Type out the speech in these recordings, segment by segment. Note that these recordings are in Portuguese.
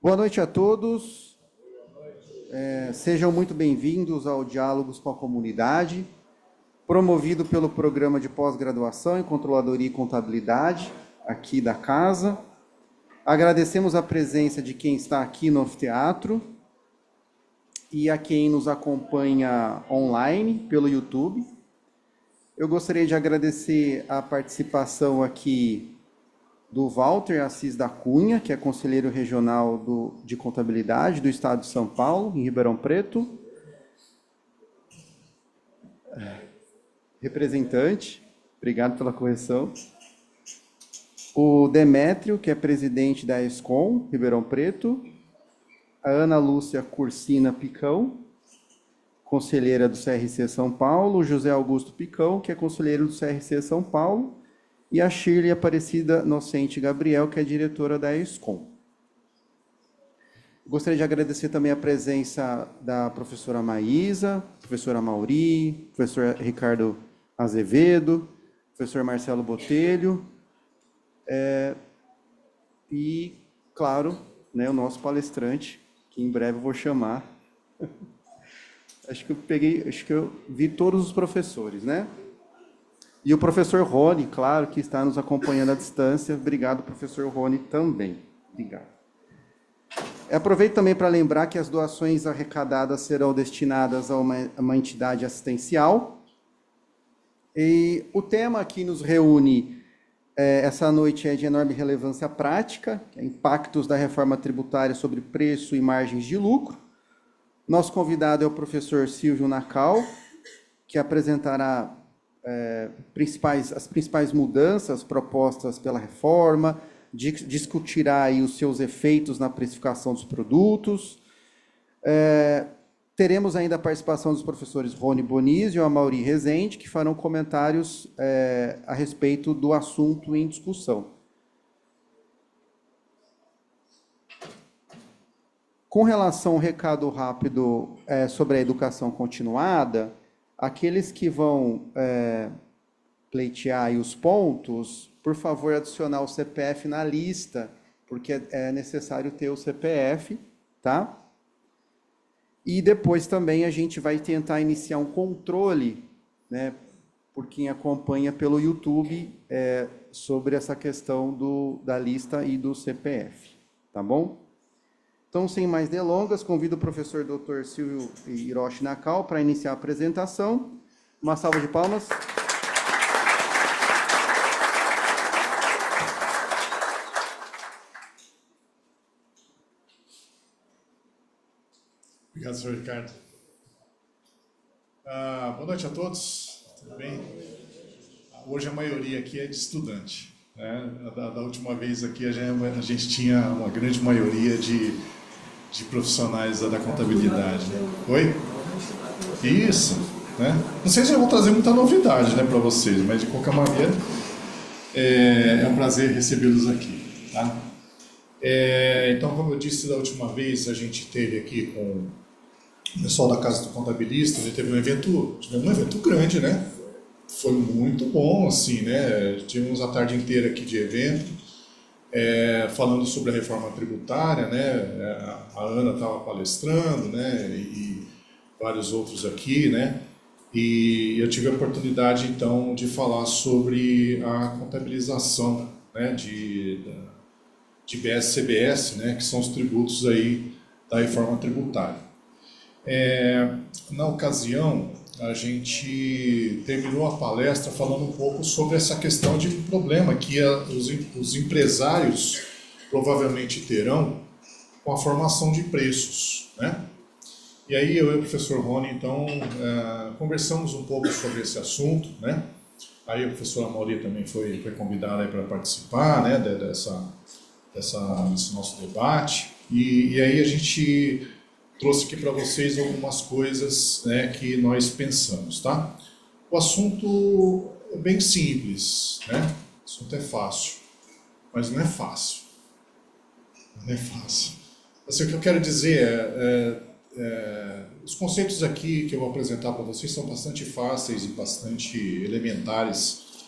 Boa noite a todos. Sejam muito bem-vindos ao Diálogos com a Comunidade, promovido pelo Programa de Pós-Graduação em Controladoria e Contabilidade, aqui da casa. Agradecemos a presença de quem está aqui no anfiteatro e a quem nos acompanha online pelo YouTube. Eu gostaria de agradecer a participação aqui do Walter Assis da Cunha, que é conselheiro regional de contabilidade do Estado de São Paulo, em Ribeirão Preto. Representante, obrigado pela correção. O Demétrio, que é presidente da ESCOM, Ribeirão Preto. A Ana Lúcia Cursina Picão, conselheira do CRC São Paulo. O José Augusto Picão, que é conselheiro do CRC São Paulo. E a Shirley Aparecida Nocente Gabriel, que é diretora da ESCOM. Gostaria de agradecer também a presença da professora Maísa, professora Mauri, professor Ricardo Azevedo, professor Marcelo Botelho, e, claro, né, o nosso palestrante, que em breve eu vou chamar. Acho que eu vi todos os professores, né? E o professor Rony, claro, que está nos acompanhando à distância. Obrigado, professor Rony, também. Obrigado. Aproveito também para lembrar que as doações arrecadadas serão destinadas a uma entidade assistencial. E o tema que nos reúne essa noite é de enorme relevância prática, que é impactos da reforma tributária sobre preço e margens de lucro. Nosso convidado é o professor Silvio Nacal, que apresentará as principais mudanças propostas pela reforma, discutirá aí os seus efeitos na precificação dos produtos. Teremos ainda a participação dos professores Rony Bonizzi e Amaury Rezende, que farão comentários a respeito do assunto em discussão. Com relação ao recado rápido sobre a educação continuada, aqueles que vão pleitear aí os pontos, por favor, adicionar o CPF na lista, porque é necessário ter o CPF, tá? E depois também a gente vai tentar iniciar um controle, né, por quem acompanha pelo YouTube, sobre essa questão da lista e do CPF, tá bom? Então, sem mais delongas, convido o professor Dr. Silvio Hiroshi Nakao para iniciar a apresentação. Uma salva de palmas. Obrigado, senhor Ricardo. Boa noite a todos, tudo bem? Hoje a maioria aqui é de estudante, né? Da última vez aqui a gente tinha uma grande maioria de profissionais da contabilidade, né? Oi? Isso, né? Não sei se eu vou trazer muita novidade, né, para vocês, mas de qualquer maneira é um prazer recebê-los aqui, tá? Então, como eu disse da última vez, a gente teve aqui com o pessoal da Casa do Contabilista, a gente teve um evento grande, né? Foi muito bom, assim, né? Tivemos a tarde inteira aqui de evento, falando sobre a reforma tributária, né? A Ana estava palestrando, né? E vários outros aqui, né? E eu tive a oportunidade, então, de falar sobre a contabilização, né? de BS-CBS, né? Que são os tributos aí da reforma tributária. Na ocasião, a gente terminou a palestra falando um pouco sobre essa questão de um problema que os empresários provavelmente terão com a formação de preços, né? E aí eu e o professor Rony, então, conversamos um pouco sobre esse assunto, né? Aí a professora Mauri também foi convidada para participar, né, desse nosso debate. E aí a gente trouxe aqui para vocês algumas coisas, né, que nós pensamos, tá? O assunto é bem simples, né? O assunto é fácil, mas não é fácil. Não é fácil. Assim, o que eu quero dizer os conceitos aqui que eu vou apresentar para vocês são bastante fáceis e bastante elementares,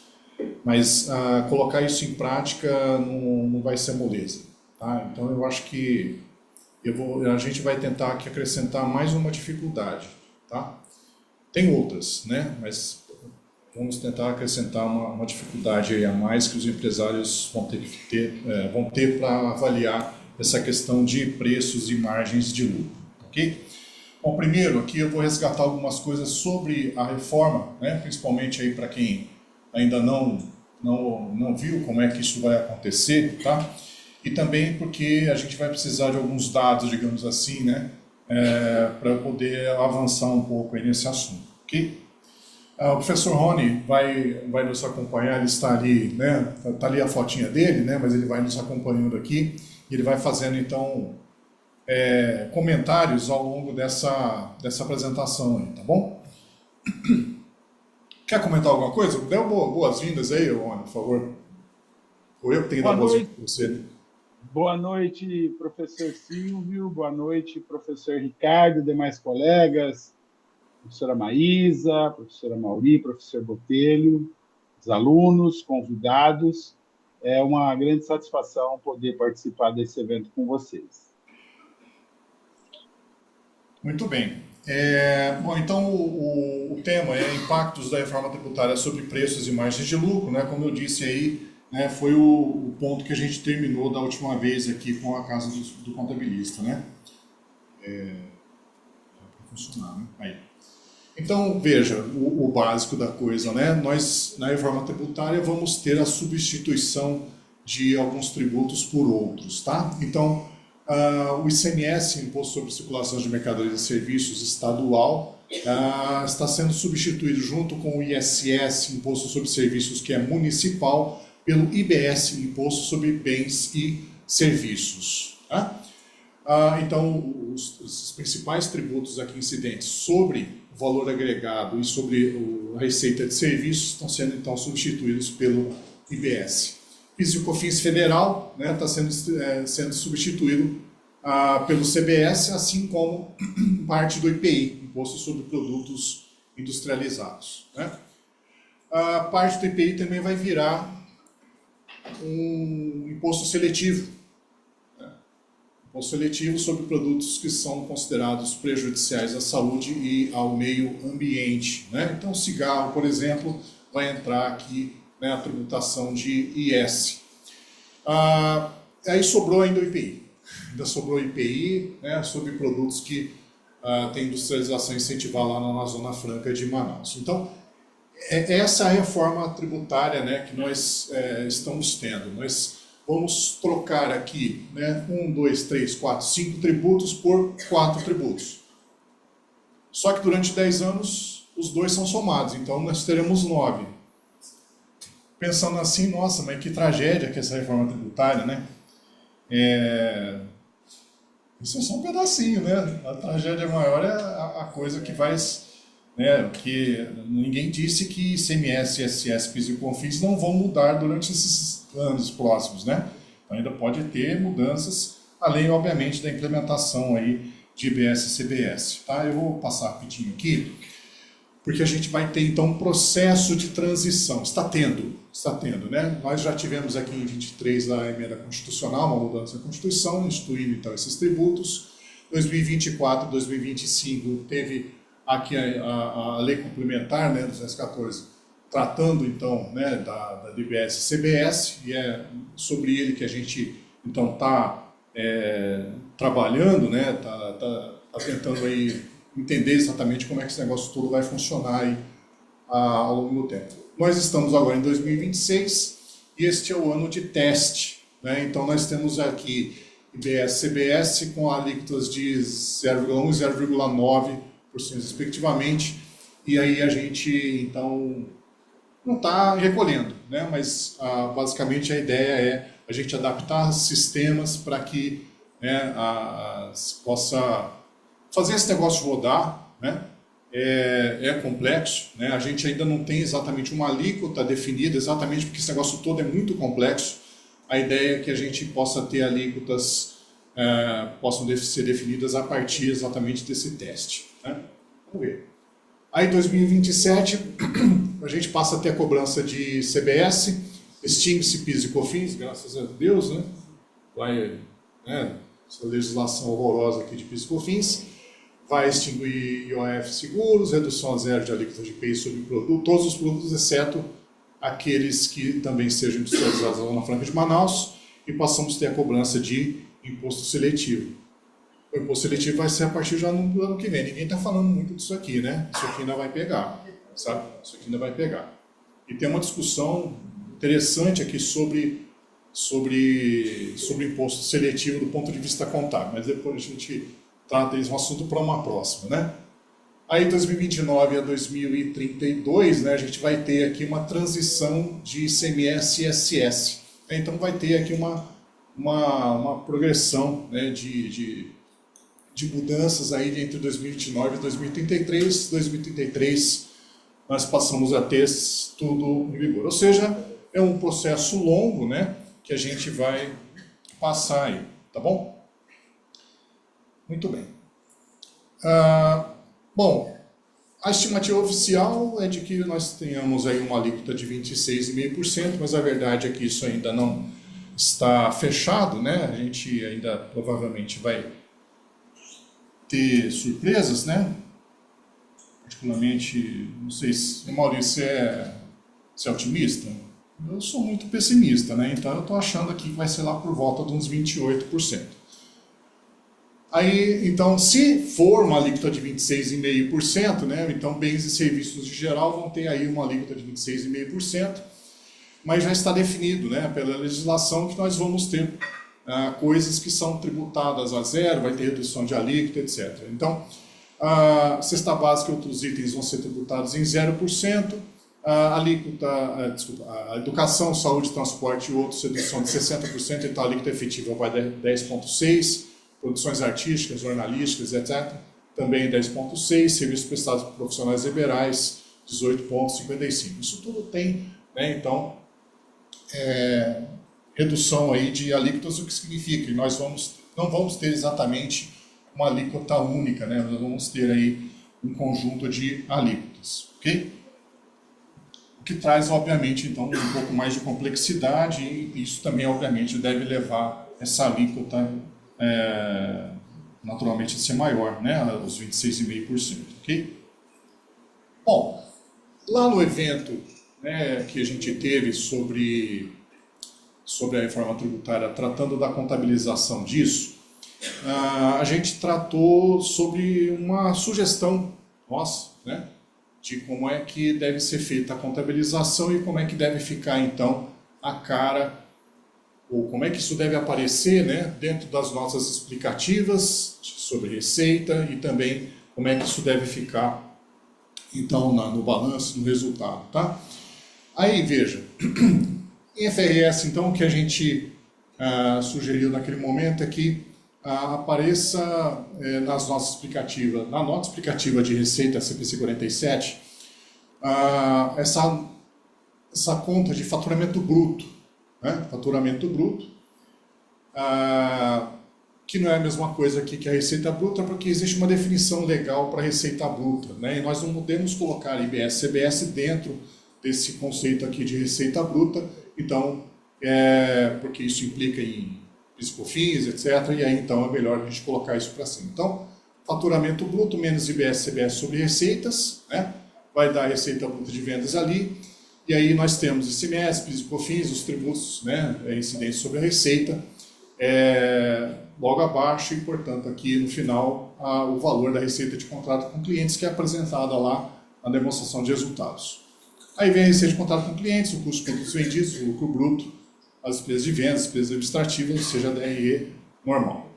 mas colocar isso em prática não vai ser moleza, tá? Então eu acho que A gente vai tentar aqui acrescentar mais uma dificuldade, tá? Tem outras, né? Mas vamos tentar acrescentar uma dificuldade aí a mais que os empresários vão ter para avaliar essa questão de preços e margens de lucro, ok? Bom, primeiro aqui eu vou resgatar algumas coisas sobre a reforma, né? Principalmente aí para quem ainda não viu como é que isso vai acontecer, tá? E também porque a gente vai precisar de alguns dados, digamos assim, né? Para poder avançar um pouco aí nesse assunto, ok? O professor Rony vai nos acompanhar, ele está ali, né? Está ali a fotinha dele, né? Mas ele vai nos acompanhando aqui e ele vai fazendo então comentários ao longo dessa apresentação aí, tá bom? Quer comentar alguma coisa? Dê boas-vindas aí, Rony, por favor. Ou eu que tenho que dar boas-vindas para você. Boa noite, professor Silvio, boa noite, professor Ricardo, demais colegas, professora Maísa, professora Mauri, professor Botelho, os alunos, convidados. É uma grande satisfação poder participar desse evento com vocês. Muito bem. Bom, então o tema é impactos da reforma tributária sobre preços e margens de lucro, né? Como eu disse aí, né, foi o ponto que a gente terminou da última vez aqui com a casa do contabilista, né? Vai funcionar, né? Aí. Então, veja, o básico da coisa, né? Nós, na reforma tributária, vamos ter a substituição de alguns tributos por outros, tá? Então, o ICMS, Imposto sobre Circulação de Mercadorias e Serviços estadual, está sendo substituído junto com o ISS, Imposto sobre Serviços, que é municipal, pelo IBS, Imposto sobre Bens e Serviços. Tá? Então, os principais tributos aqui incidentes sobre o valor agregado e sobre a receita de serviços estão sendo então substituídos pelo IBS. PIS e COFINS federal está sendo substituído pelo CBS, assim como parte do IPI, Imposto sobre Produtos Industrializados. Né? A parte do IPI também vai virar um imposto seletivo. Imposto seletivo sobre produtos que são considerados prejudiciais à saúde e ao meio ambiente. Né? Então, cigarro, por exemplo, vai entrar aqui, né, a tributação de IS. Aí sobrou ainda o IPI. Ainda sobrou o IPI, né, sobre produtos que têm industrialização incentivada lá na Zona Franca de Manaus. Então, essa é a reforma tributária, né, que nós estamos tendo. Nós vamos trocar aqui, né, 1, 2, 3, 4, 5 tributos por 4 tributos. Só que durante 10 anos, os dois são somados, então nós teremos 9. Pensando assim, nossa, mas que tragédia que essa reforma tributária, né? Isso é só um pedacinho, né? A tragédia maior é a coisa que vai... Né, que ninguém disse que ICMS, ISS, PIS e COFINS não vão mudar durante esses anos próximos, né? Então, ainda pode ter mudanças, além, obviamente, da implementação aí de IBS e CBS. Tá? Eu vou passar rapidinho aqui, porque a gente vai ter, então, um processo de transição. Está tendo, né? Nós já tivemos aqui em 23 a emenda constitucional, uma mudança da Constituição, instituindo, então, esses tributos. 2024, 2025, teve aqui a lei complementar, né, 214, tratando, então, né, da IBS e CBS, e é sobre ele que a gente, então, está trabalhando, né, tá tentando aí entender exatamente como é que esse negócio todo vai funcionar aí, ao longo do tempo. Nós estamos agora em 2026 e este é o ano de teste, né, então nós temos aqui IBS e CBS com alíquotas de 0,1 e 0,9%, respectivamente, e aí a gente, então, não está recolhendo, né? Mas basicamente a ideia é a gente adaptar sistemas para que, né, possa fazer esse negócio rodar, né? É complexo, né? A gente ainda não tem exatamente uma alíquota definida, exatamente porque esse negócio todo é muito complexo. A ideia é que a gente possa ter alíquotas possam ser definidas a partir exatamente desse teste. Né? Vamos ver. Aí em 2027 a gente passa a ter a cobrança de CBS, extingue-se PIS e COFINS, graças a Deus, né? Vai, né? essa legislação horrorosa aqui de PIS e COFINS, vai extinguir IOF seguros, redução a zero de alíquota de IPI sobre produto, todos os produtos, exceto aqueles que também sejam industrializados lá na Franca de Manaus, e passamos a ter a cobrança de imposto seletivo. O imposto seletivo vai ser a partir já no ano que vem. Ninguém está falando muito disso aqui, né? Isso aqui ainda vai pegar, sabe? Isso aqui ainda vai pegar. E tem uma discussão interessante aqui sobre imposto seletivo do ponto de vista contábil, mas depois a gente trata isso, um assunto para uma próxima, né? Aí, 2029 a 2032, né, a gente vai ter aqui uma transição de ICMS e ISS. Então, vai ter aqui uma progressão, né, de mudanças aí entre 2029 e 2033. 2033, nós passamos a ter tudo em vigor. Ou seja, é um processo longo, né, que a gente vai passar aí, tá bom? Muito bem. Bom, a estimativa oficial é de que nós tenhamos aí uma alíquota de 26,5%, mas a verdade é que isso ainda não está fechado, né? A gente ainda provavelmente vai ter surpresas, né? Particularmente, não sei se Maurício é otimista. Eu sou muito pessimista, né? Então eu estou achando aqui que vai ser lá por volta de uns 28%. Aí, então, se for uma alíquota de 26,5%, né, então bens e serviços em geral vão ter aí uma alíquota de 26,5%, mas já está definido, né, pela legislação que nós vamos ter coisas que são tributadas a zero, vai ter redução de alíquota, etc. Então, a cesta básica e outros itens vão ser tributados em 0%, a educação, saúde, transporte e outros, redução de 60%, então a alíquota efetiva vai de 10,6%, produções artísticas, jornalísticas, etc., também 10,6%, serviços prestados por profissionais liberais, 18,55%. Isso tudo tem, né, então, redução aí de alíquotas, o que significa que nós não vamos ter exatamente uma alíquota única, né, nós vamos ter aí um conjunto de alíquotas, ok? O que traz, obviamente, então, um pouco mais de complexidade, e isso também, obviamente, deve levar essa alíquota naturalmente a ser maior, né, os 26,5%, ok? Bom, lá no evento, né, que a gente teve sobre a reforma tributária, tratando da contabilização disso, a gente tratou sobre uma sugestão nossa, né, de como é que deve ser feita a contabilização e como é que deve ficar, então, a cara, ou como é que isso deve aparecer, né, dentro das nossas explicativas sobre receita e também como é que isso deve ficar, então, no balanço, no resultado, tá? Aí, veja, em FRS, então, o que a gente sugeriu naquele momento é que apareça na nota explicativa de receita CPC 47, essa conta de faturamento bruto, né? Faturamento bruto, que não é a mesma coisa aqui que a receita bruta, porque existe uma definição legal para a receita bruta, né? E nós não podemos colocar IBS, CBS dentro desse conceito aqui de receita bruta, então, porque isso implica em PIS e COFINS, etc., e aí então é melhor a gente colocar isso para cima. Então, faturamento bruto menos IBS, CBS sobre receitas, né? Vai dar a receita bruta de vendas ali, e aí nós temos ICMS, PIS e COFINS, os tributos, né, incidentes sobre a receita, logo abaixo, e portanto aqui no final o valor da receita de contrato com clientes que é apresentada lá na demonstração de resultados. Aí vem a receita de contrato com clientes, o custo de produtos vendidos, o lucro bruto, as despesas de vendas, as despesas administrativas, ou seja, a DRE normal.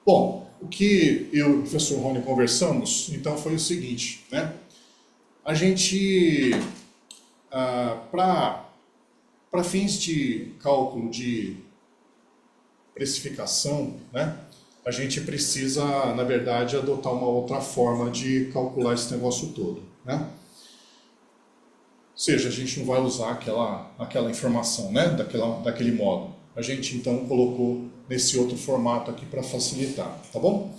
Bom, o que eu e o professor Rony conversamos, então, foi o seguinte, né? A gente, para fins de cálculo de precificação, né, a gente precisa, na verdade, adotar uma outra forma de calcular esse negócio todo, né? Ou seja, a gente não vai usar aquela informação, né, daquele modo. A gente, então, colocou nesse outro formato aqui para facilitar, tá bom?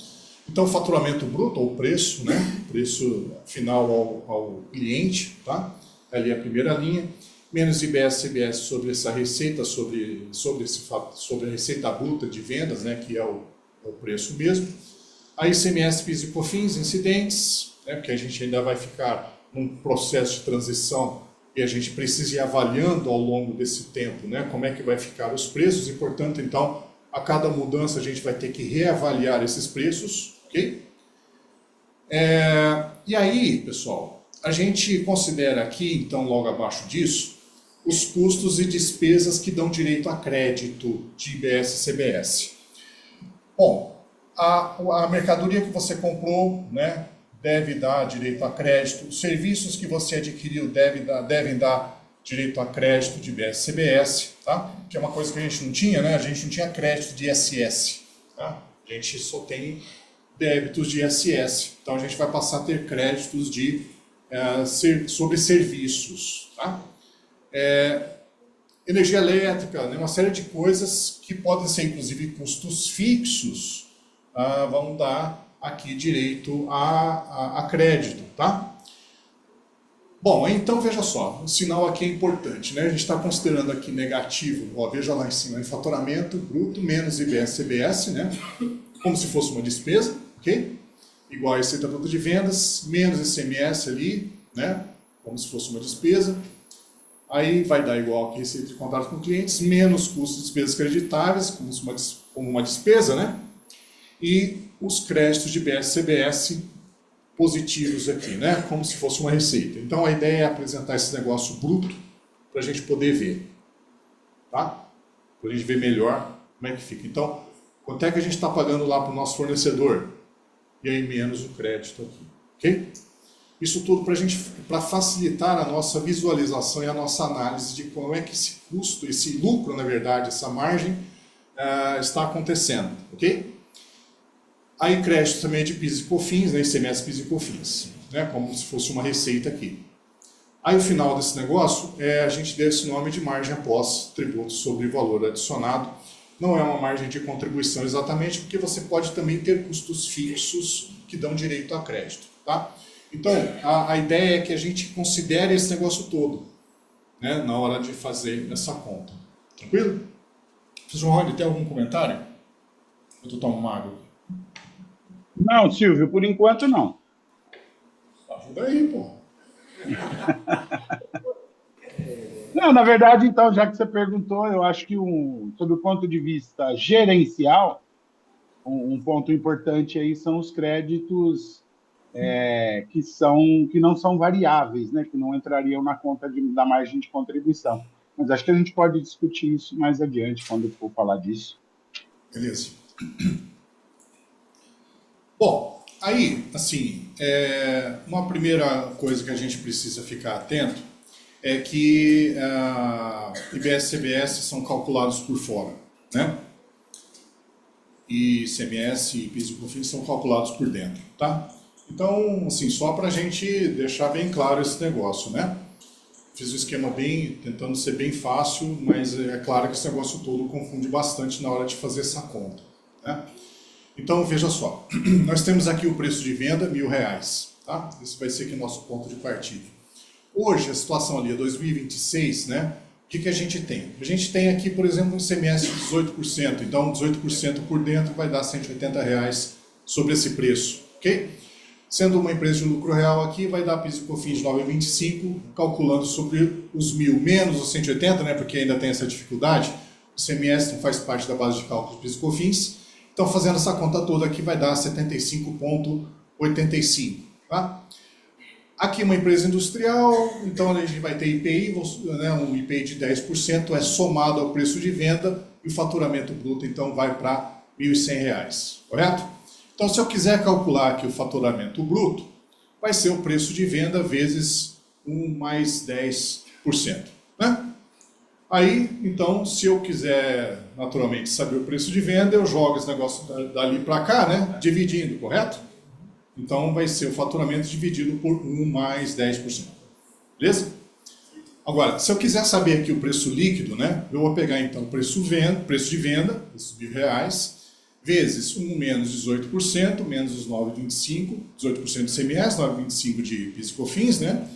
Então, faturamento bruto, ou preço, né, preço final ao cliente, tá? Ali é a primeira linha, menos IBS, CBS sobre essa receita, sobre a receita bruta de vendas, né, que é o é o preço mesmo. Aí ICMS, PIS e COFINS, incidentes, né, porque a gente ainda vai ficar num processo de transição e a gente precisa ir avaliando ao longo desse tempo, né, como é que vai ficar os preços e, portanto, então, a cada mudança a gente vai ter que reavaliar esses preços, ok? E aí, pessoal, a gente considera aqui, então, logo abaixo disso, os custos e despesas que dão direito a crédito de IBS e CBS. Bom, a mercadoria que você comprou, né, deve dar direito a crédito, os serviços que você adquiriu devem dar direito a crédito de IBS e CBS, tá? Que é uma coisa que a gente não tinha, né? A gente não tinha crédito de ISS, tá? A gente só tem débitos de ISS, então a gente vai passar a ter créditos sobre serviços, tá? Energia elétrica, né, uma série de coisas que podem ser inclusive custos fixos, vão dar aqui direito a crédito, tá? Bom, então veja só, o sinal aqui é importante, né? A gente está considerando aqui negativo, ó, veja lá em cima, faturamento bruto menos IBS CBS, né? Como se fosse uma despesa, ok? Igual a receita bruta de vendas, menos ICMS ali, né? Como se fosse uma despesa. Aí vai dar igual que receita de contato com clientes, menos custos de despesas creditáveis, como uma despesa, né? E os créditos de IBS CBS positivos aqui, né? Como se fosse uma receita. Então a ideia é apresentar esse negócio bruto para a gente poder ver, tá? Para a gente ver melhor como é que fica. Então, quanto é que a gente está pagando lá para o nosso fornecedor? E aí menos o crédito aqui, ok? Isso tudo para facilitar a nossa visualização e a nossa análise de como é que esse custo, esse lucro, na verdade, essa margem está acontecendo, ok? Aí crédito também é de PIS e COFINS, né, ICMS, PIS e COFINS, né, como se fosse uma receita aqui. Aí o final desse negócio, a gente deu esse nome de margem após tributo sobre valor adicionado. Não é uma margem de contribuição exatamente, porque você pode também ter custos fixos que dão direito a crédito, tá? Então, a ideia é que a gente considere esse negócio todo, né, na hora de fazer essa conta. Tranquilo? Professor Rony, tem algum comentário? Eu estou tão magro. Não, Silvio, por enquanto não. Ajuda aí, pô. Não, na verdade, então, já que você perguntou, eu acho que, sob o ponto de vista gerencial, um ponto importante aí são os créditos que não são variáveis, né, que não entrariam na conta da margem de contribuição. Mas acho que a gente pode discutir isso mais adiante, quando for falar disso. Beleza. Bom, aí, assim, uma primeira coisa que a gente precisa ficar atento é que IBS e CBS são calculados por fora, né? E ICMS e PIS e COFINS são calculados por dentro, tá? Então, assim, só para a gente deixar bem claro esse negócio, né? Fiz o esquema tentando ser bem fácil, mas é claro que esse negócio todo confunde bastante na hora de fazer essa conta, né? Então, veja só, nós temos aqui o preço de venda, R$1.000, tá? Esse vai ser aqui o nosso ponto de partida. Hoje, a situação ali é 2026, né? O que a gente tem? A gente tem aqui, por exemplo, um ICMS de 18%, então 18% por dentro vai dar R$180 sobre esse preço, ok? Sendo uma empresa de lucro real aqui, vai dar PIS e COFINS de 9,25, calculando sobre os 1.000 menos os 180, né? Porque ainda tem essa dificuldade, o ICMS não faz parte da base de cálculo do PIS e COFINS. Então, fazendo essa conta toda aqui, vai dar 75,85. Tá? Aqui uma empresa industrial, então a gente vai ter IPI, né, um IPI de 10%, é somado ao preço de venda, e o faturamento bruto, então, vai para R$1.100, correto? Então, se eu quiser calcular aqui o faturamento bruto, vai ser o preço de venda vezes 1 mais 10%, né? Aí, então, se eu quiser, naturalmente, saber o preço de venda, eu jogo esse negócio dali para cá, né? Dividindo, correto? Então, vai ser o faturamento dividido por 1 mais 10%. Beleza? Agora, se eu quiser saber aqui o preço líquido, né? Eu vou pegar, então, o preço de venda, esses R$1.000, vezes 1 menos 18%, menos os 9,25%, 18% de ICMS, 9,25% de PIS e COFINS, né?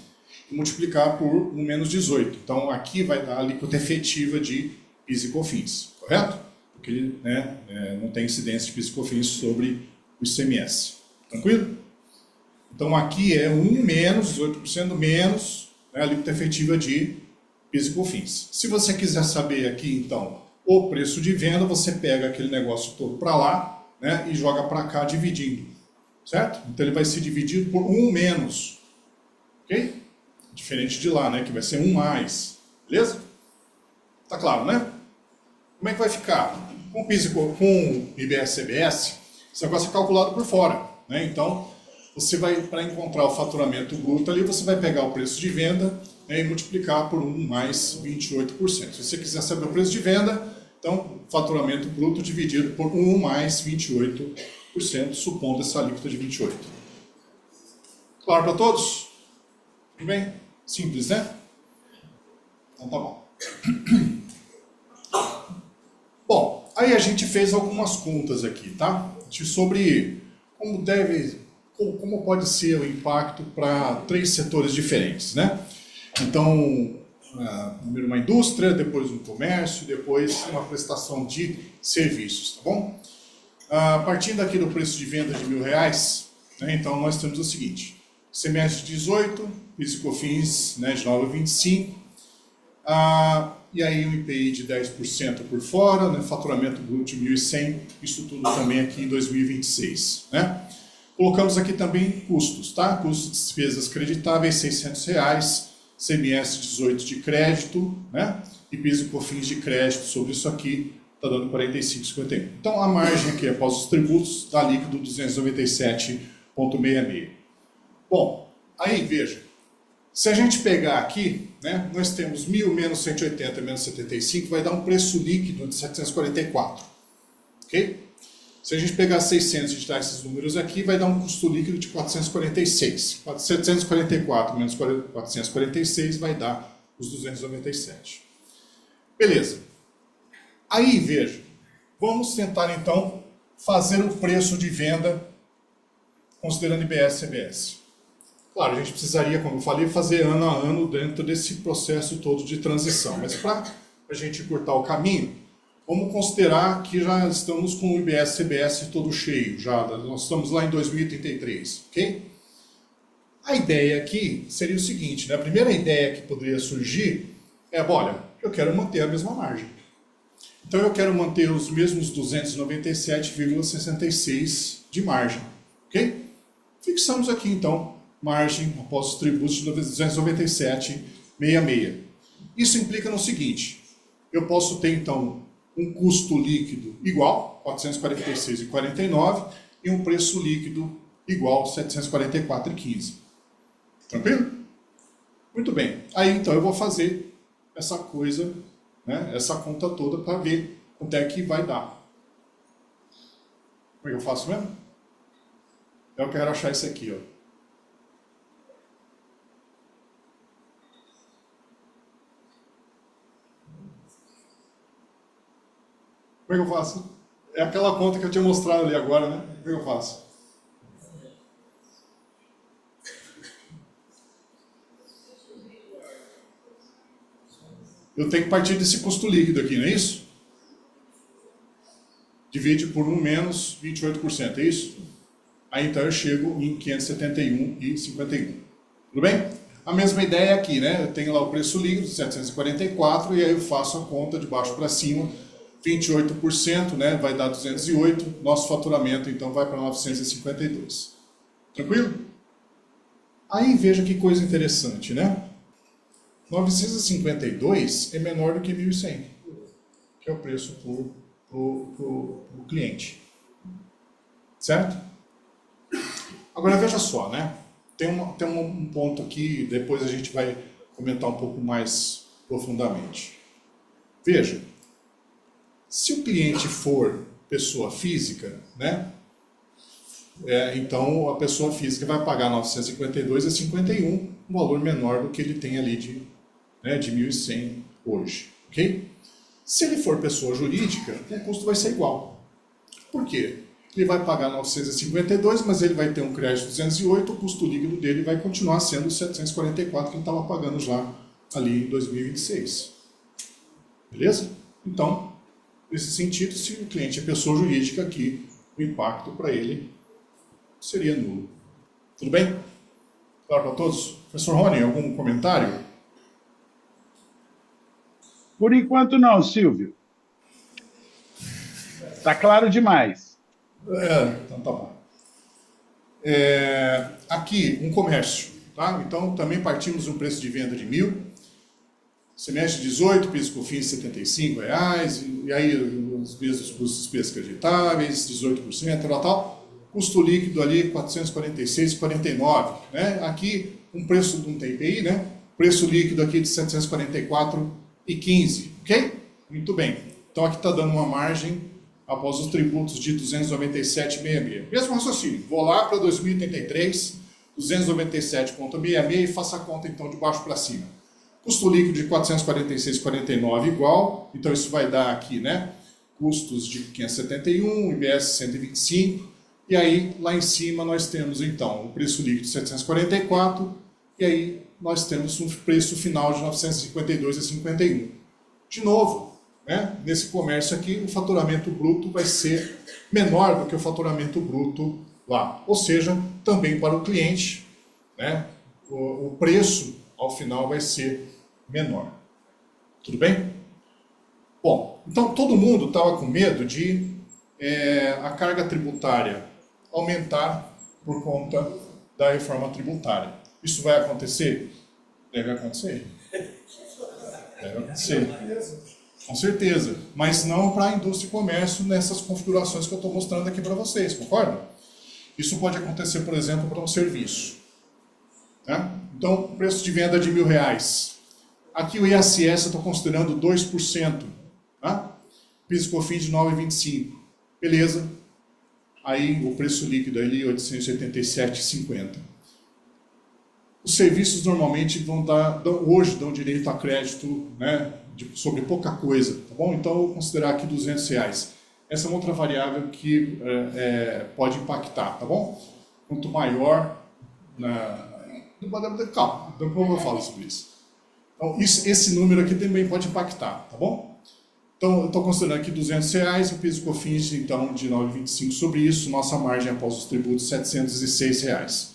Multiplicar por 1 menos 18. Então, aqui vai dar a alíquota efetiva de PIS e COFINS, correto? porque ele, né, não tem incidência de PIS e COFINS sobre o ICMS. Tranquilo? Então aqui é 1 menos, 18% menos, né, a alíquota efetiva de PIS e COFINS. Se você quiser saber aqui, então, o preço de venda, você pega aquele negócio todo para lá, né, e joga para cá dividindo, certo? Então ele vai ser dividido por 1 menos, ok? Diferente de lá, né, que vai ser 1 mais, beleza? Tá claro, né? Como é que vai ficar? Com PIS com IBS-CBS, esse negócio é calculado por fora, né? Então, você vai, para encontrar o faturamento bruto ali, você vai pegar o preço de venda, né, e multiplicar por 1 mais 28%. Se você quiser saber o preço de venda, então, faturamento bruto dividido por 1 mais 28%, supondo essa alíquota de 28%. Claro para todos? Tudo bem? Simples, né? Então tá bom. Bom, aí a gente fez algumas contas aqui, tá? Sobre como pode ser o impacto para 3 setores diferentes, né? Então, primeiro uma indústria, depois um comércio, depois uma prestação de serviços, tá bom? Partindo aqui do preço de venda de R$1.000, né, então nós temos o seguinte: ICMS de 18, PIS e COFINS, né, de 9,25, e aí um IPI de 10% por fora, né, faturamento bruto de 1.100, isso tudo também aqui em 2026, né? Colocamos aqui também custos, tá? Custos de despesas creditáveis, R$600, ICMS 18 de crédito, né? E PIS e COFINS de crédito sobre isso aqui, está dando 45,51. Então a margem aqui após os tributos dá líquido 297,66. Bom, aí veja, se a gente pegar aqui, né, nós temos 1.000 menos 180 menos 75, vai dar um preço líquido de 744, ok? Se a gente pegar 600 e digitar esses números aqui, vai dar um custo líquido de 446. 744 menos 446 vai dar os 297. Beleza. Aí, veja, vamos tentar então fazer o preço de venda considerando IBS e CBS. Claro, a gente precisaria, como eu falei, fazer ano a ano dentro desse processo todo de transição. Mas para a gente encurtar o caminho, vamos considerar que já estamos com o IBS e CBS todo cheio. Nós estamos lá em 2033, ok? A ideia aqui seria o seguinte, né? A primeira ideia que poderia surgir é, olha, eu quero manter a mesma margem. Então eu quero manter os mesmos 297,66 de margem, ok? Fixamos aqui então margem após os tributos de 297,66. Isso implica no seguinte: eu posso ter então um custo líquido igual, 446,49, e um preço líquido igual, 744,15. Tranquilo? Muito bem. Aí então eu vou fazer essa coisa, né, essa conta toda para ver quanto é que vai dar. Como é que eu faço mesmo? Eu quero achar isso aqui, ó. Como é que eu faço? É aquela conta que eu tinha mostrado ali agora, né? Como é que eu faço? Eu tenho que partir desse custo líquido aqui, não é isso? Divide por 1 menos 28%, é isso? Aí então eu chego em 571,51. Tudo bem? A mesma ideia aqui, né? Eu tenho lá o preço líquido, 744, e aí eu faço a conta de baixo para cima. 28%, né, vai dar 208, nosso faturamento então vai para 952. Tranquilo? Aí veja que coisa interessante, né? 952 é menor do que 1.100, que é o preço pro cliente. Certo? Agora veja só, né? Tem um ponto aqui, depois a gente vai comentar um pouco mais profundamente. Veja, se o cliente for pessoa física, né, então a pessoa física vai pagar 952,51, um valor menor do que ele tem ali de 1.100 hoje, ok? Se ele for pessoa jurídica, o custo vai ser igual. Por quê? Ele vai pagar 952, mas ele vai ter um crédito de 208, o custo líquido dele vai continuar sendo 744 que ele estava pagando já ali em 2026. Beleza? Então, Nesse sentido, se o cliente é pessoa jurídica, aqui o impacto para ele seria nulo. Tudo bem? Claro para todos? Professor Rony, algum comentário? Por enquanto não, Silvio. Está claro demais. Então tá bom. Aqui, um comércio. Tá? Então, também partimos do preço de venda de 1.000. Semestre 18, PIS e COFINS R$ 75, e aí os mesmos custos de despesas creditáveis, 18%, tal. Custo líquido ali, 446,49. Né? Aqui, um preço de um TPI, né? Preço líquido aqui de 744,15. Ok? Muito bem. Então, aqui está dando uma margem após os tributos de 297,66. Mesmo raciocínio. Vou lá para 2083, 297,66 e faço a conta, então, de baixo para cima. Custo líquido de 446,49 igual, então isso vai dar aqui, né? Custos de 571, IBS 125, e aí lá em cima nós temos então o preço líquido de 744, e aí nós temos um preço final de 952,51. De novo, né? Nesse comércio aqui o faturamento bruto vai ser menor do que o faturamento bruto lá, ou seja, também para o cliente, né? O preço ao final vai ser menor. Tudo bem? Bom, então todo mundo estava com medo de a carga tributária aumentar por conta da reforma tributária. Isso vai acontecer? Deve acontecer. Deve acontecer. Com certeza. Mas não para a indústria e comércio nessas configurações que eu estou mostrando aqui para vocês, concorda? Isso pode acontecer, por exemplo, para um serviço. Né? Então, preço de venda de R$1.000. Aqui o ISS eu estou considerando 2%. Tá? PIS e COFINS de 9,25. Beleza. Aí o preço líquido ali 887,50. Os serviços normalmente hoje dão direito a crédito, né, sobre pouca coisa. Tá bom? Então eu vou considerar aqui R$200. Essa é uma outra variável que pode impactar. Tá bom? Quanto maior... Calma, depois eu falo sobre isso. Então, esse número aqui também pode impactar, tá bom? Então, eu estou considerando aqui R$200, o PIS e COFINS, então, de 9,25 sobre isso, nossa margem após os tributos, R$706.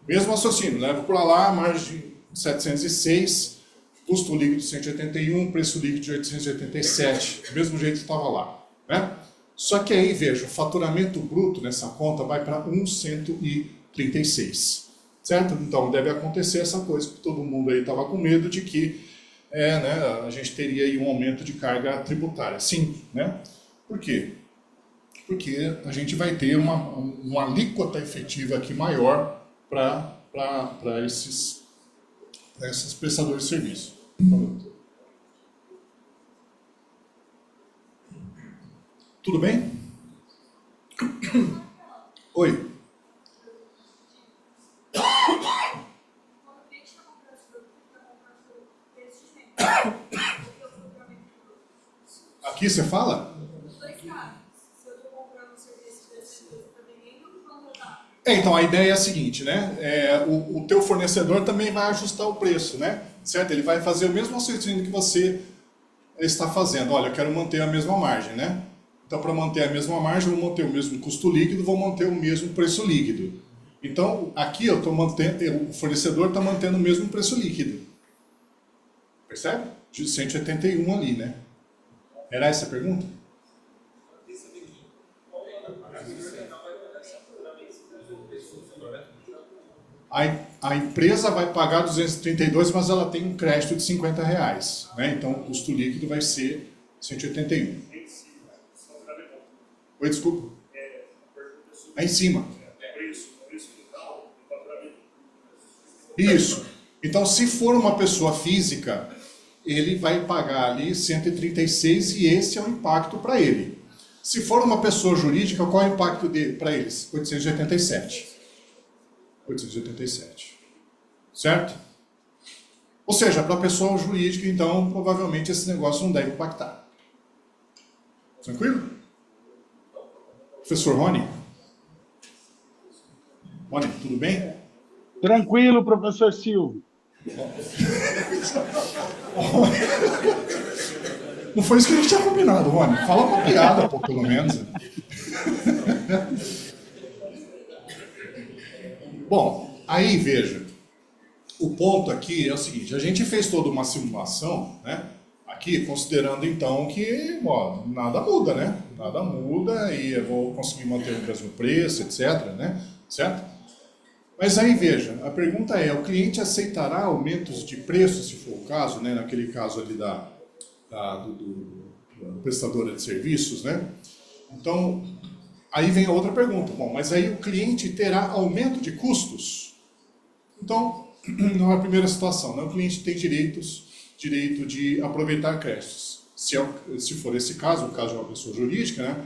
Mesmo raciocínio, levo para lá, margem de 706, custo líquido de 181, preço líquido de 887, do mesmo jeito que estava lá, né? Só que aí, veja, o faturamento bruto nessa conta vai para 136. Certo? Então deve acontecer essa coisa que todo mundo aí estava com medo de que né, a gente teria aí um aumento de carga tributária. Sim, né? Por quê? Porque a gente vai ter uma alíquota efetiva aqui maior para esses prestadores de serviço. Tudo bem? Oi. Aqui você fala? Então a ideia é a seguinte, né? O teu fornecedor também vai ajustar o preço, né? Certo? Ele vai fazer o mesmo raciocínio que você está fazendo. Olha, eu quero manter a mesma margem, né? Então, para manter a mesma margem, eu vou manter o mesmo custo líquido, vou manter o mesmo preço líquido. Então, aqui eu estou mantendo, o fornecedor está mantendo o mesmo preço líquido. Percebe? De 181 ali, né? Era essa a pergunta? A empresa vai pagar 232, mas ela tem um crédito de R$50, né? Então o custo líquido vai ser 181. Oi, desculpa. Aí em cima. Isso. Então, se for uma pessoa física, ele vai pagar ali 136 e esse é o impacto para ele. Se for uma pessoa jurídica, qual é o impacto para eles? 887. 887. Certo? Ou seja, para a pessoa jurídica, então, provavelmente esse negócio não deve impactar. Tranquilo? Professor Rony? Rony, tudo bem? Tranquilo, professor Silvio. Não foi isso que a gente tinha combinado, Rony. Fala uma piada, pô, pelo menos. Bom, aí veja. O ponto aqui é o seguinte, a gente fez toda uma simulação, né? Aqui, considerando então que nada muda, né? Nada muda e eu vou conseguir manter o mesmo preço, etc, né? Certo? Mas aí veja, a pergunta é, o cliente aceitará aumentos de preço, se for o caso, né? Naquele caso ali da prestadora de serviços, né? Então, aí vem a outra pergunta, bom, mas aí o cliente terá aumento de custos? Então, não é a primeira situação, né? O cliente tem direito de aproveitar créditos. Se for esse caso, o caso de uma pessoa jurídica,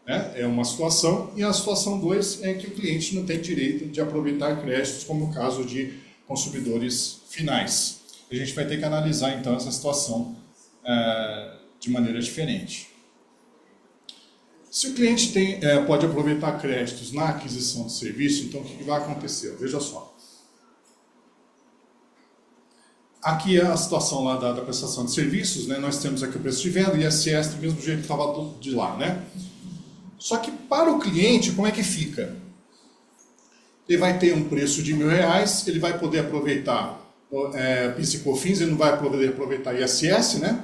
né, é uma situação, e a situação 2 é que o cliente não tem direito de aproveitar créditos, como o caso de consumidores finais. A gente vai ter que analisar, então, essa situação de maneira diferente. Se o cliente pode aproveitar créditos na aquisição de serviço, então o que vai acontecer? Veja só. Aqui é a situação lá da prestação de serviços, né? Nós temos aqui o preço de venda e ISS do mesmo jeito que estava de lá, né? Só que para o cliente, como é que fica? Ele vai ter um preço de R$1.000, ele vai poder aproveitar PIS e COFINS, ele não vai poder aproveitar ISS, né?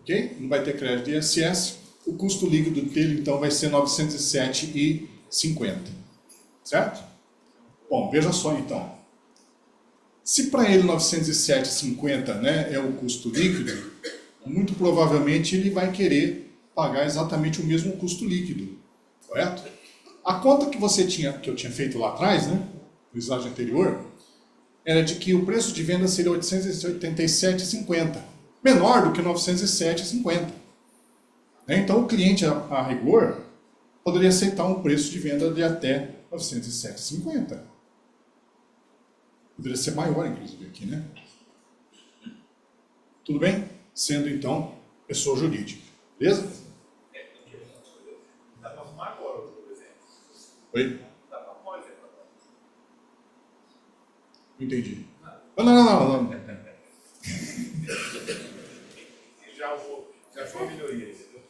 Ok? Não vai ter crédito de ISS. O custo líquido dele, então, vai ser R$ 907,50. Certo? Bom, veja só, então. Se para ele 907,50, né, é o custo líquido, muito provavelmente ele vai querer pagar exatamente o mesmo custo líquido, correto? A conta que eu tinha feito lá atrás, né, no slide anterior, era de que o preço de venda seria 887,50, menor do que 907,50. Então o cliente, a rigor, poderia aceitar um preço de venda de até 907,50. Poderia ser maior, inclusive, aqui, né? Tudo bem? Sendo, então, pessoa jurídica. Beleza? Dá para arrumar agora, por exemplo. Oi? Dá para arrumar, exemplo. Não entendi. Não. Já foi a melhoria, entendeu?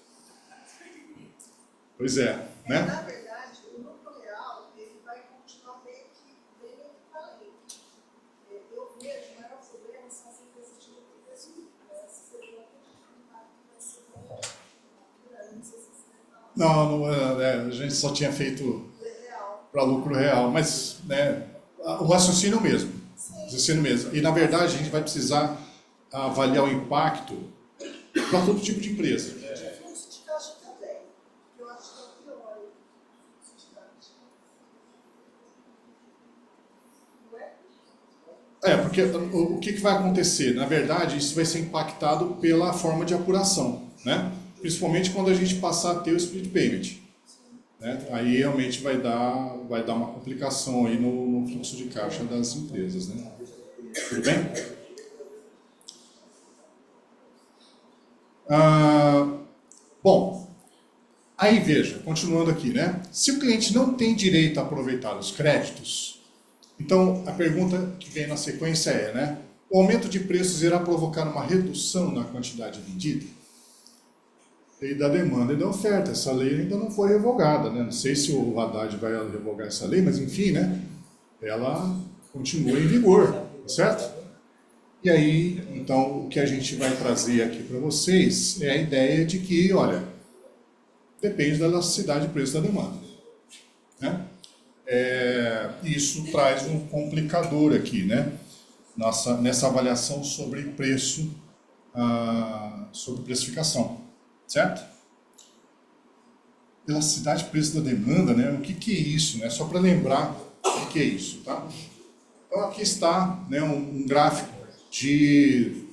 Pois é, né? Na verdade, o lucro real ele vai continuar meio que bem equivalente. Eu vejo o maior problema são as empresas de lucro presumido. Essas empresas vai ser grande, não sei se você vai falar. Não, a gente só tinha feito para lucro real, mas né, o raciocínio mesmo. Raciocínio mesmo. E na verdade a gente vai precisar avaliar o impacto para todo tipo de empresa. Fluxo de caixa também. Eu acho que é o pior. Fluxo de caixa. Não é? Porque o que vai acontecer? Na verdade, isso vai ser impactado pela forma de apuração, né? Principalmente quando a gente passar a ter o split payment. Né? Aí realmente vai dar uma complicação aí no fluxo de caixa das empresas. Né? Tudo bem? Bom, aí veja, continuando aqui, né? Se o cliente não tem direito a aproveitar os créditos, então a pergunta que vem na sequência é, né? O aumento de preços irá provocar uma redução na quantidade vendida? Lei da demanda e da oferta. Essa lei ainda não foi revogada, né? Não sei se o Haddad vai revogar essa lei, mas enfim, né? Ela continua em vigor, tá certo? E aí, então, o que a gente vai trazer aqui para vocês é a ideia de que, olha, depende da elasticidade do preço da demanda. Né? Isso traz um complicador aqui, né? Nessa avaliação sobre preço, sobre precificação, certo? Elasticidade do preço da demanda, né? O que é isso? Né? Só para lembrar o que é isso, tá? Então aqui está, né, um gráfico de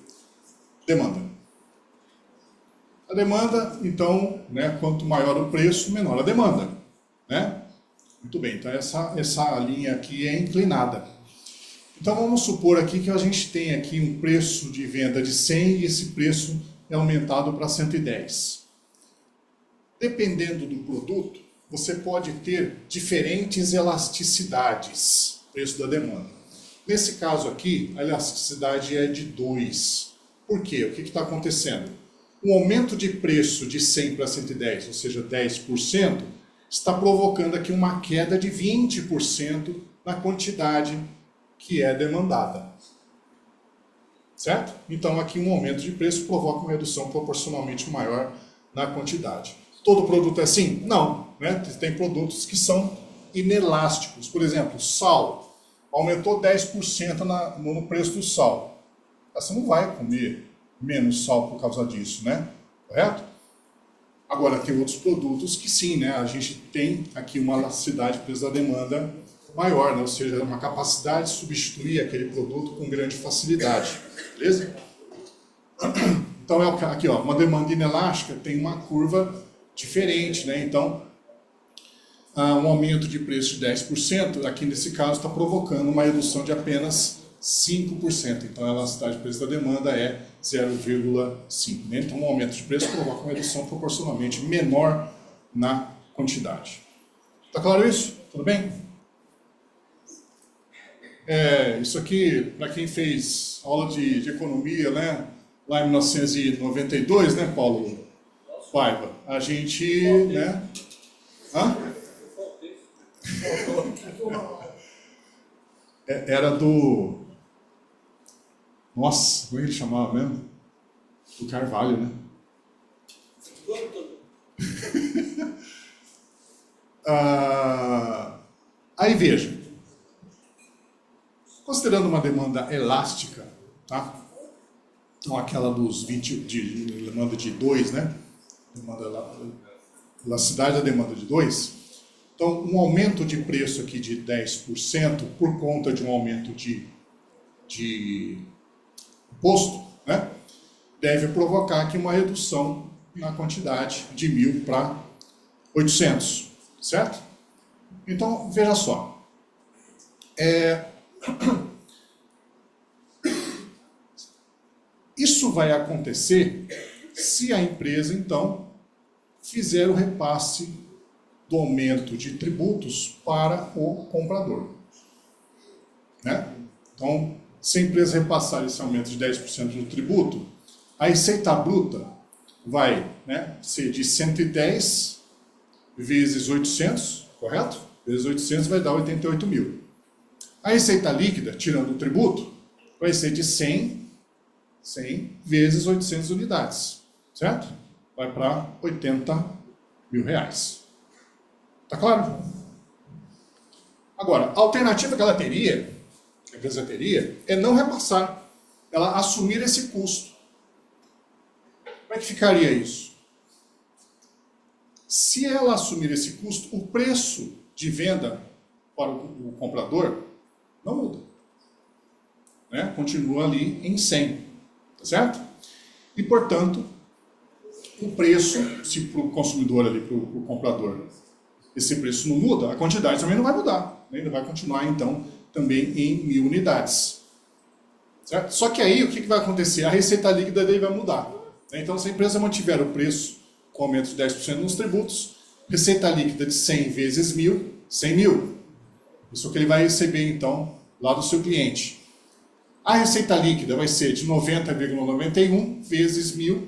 demanda. A demanda, então, né, quanto maior o preço, menor a demanda. Né? Muito bem, então essa linha aqui é inclinada. Então vamos supor aqui que a gente tem aqui um preço de venda de 100 e esse preço é aumentado para 110. Dependendo do produto, você pode ter diferentes elasticidades, preço da demanda. Nesse caso aqui, a elasticidade é de 2. Por quê? O que está acontecendo? o aumento de preço de 100 para 110, ou seja, 10%, está provocando aqui uma queda de 20% na quantidade que é demandada. Certo? Então aqui um aumento de preço provoca uma redução proporcionalmente maior na quantidade. Todo produto é assim? Não. Né? Tem produtos que são inelásticos. Por exemplo, sal. Aumentou 10% no preço do sal. Você não vai comer menos sal por causa disso, né? Correto? Agora, tem outros produtos que sim, né? A gente tem aqui uma elasticidade preço da demanda maior, né? Ou seja, uma capacidade de substituir aquele produto com grande facilidade. Beleza? Então, aqui, ó, uma demanda inelástica tem uma curva diferente, né? Então, um aumento de preço de 10%, aqui nesse caso está provocando uma redução de apenas 5%. Então, a elasticidade de preço da demanda é 0,5. Né? Então, um aumento de preço provoca uma redução proporcionalmente menor na quantidade. Está claro isso? Tudo bem? Isso aqui, para quem fez aula de economia, né? Lá em 1992, né, Paulo Paiva? A gente, né? Hã? Era do... Nossa, como ele chamava mesmo? Do Carvalho, né? Aí veja, considerando uma demanda elástica, tá? Então aquela dos 20, de demanda de 2, né? Elasticidade da demanda de 2. Então, um aumento de preço aqui de 10% por conta de um aumento de imposto, né? Deve provocar aqui uma redução na quantidade de 1.000 para 800, certo? Então, veja só. Isso vai acontecer se a empresa, então, fizer o repasse do aumento de tributos para o comprador. Né? Então, se a empresa repassar esse aumento de 10% do tributo, a receita bruta vai, né, ser de 110 vezes 800, correto? Vezes 800 vai dar 88 mil. A receita líquida, tirando o tributo, vai ser de 100 vezes 800 unidades, certo? Vai para 80 mil reais. Tá claro? Agora, a alternativa que ela teria, que a empresa teria, é não repassar, ela assumir esse custo. Como é que ficaria isso? Se ela assumir esse custo, o preço de venda para o comprador não muda. Né? Continua ali em 100. Tá certo? E, portanto, o preço, se para o consumidor ali, para o comprador, esse preço não muda, a quantidade também não vai mudar. Né? Ainda vai continuar, então, também em 1.000 unidades. Certo? Só que aí, o que vai acontecer? A receita líquida dele vai mudar. Né? Então, se a empresa mantiver o preço com aumento de 10% nos tributos, receita líquida de 100 vezes 1.000, 100 mil. Isso que ele vai receber, então, lá do seu cliente. A receita líquida vai ser de 90,91 vezes 1.000,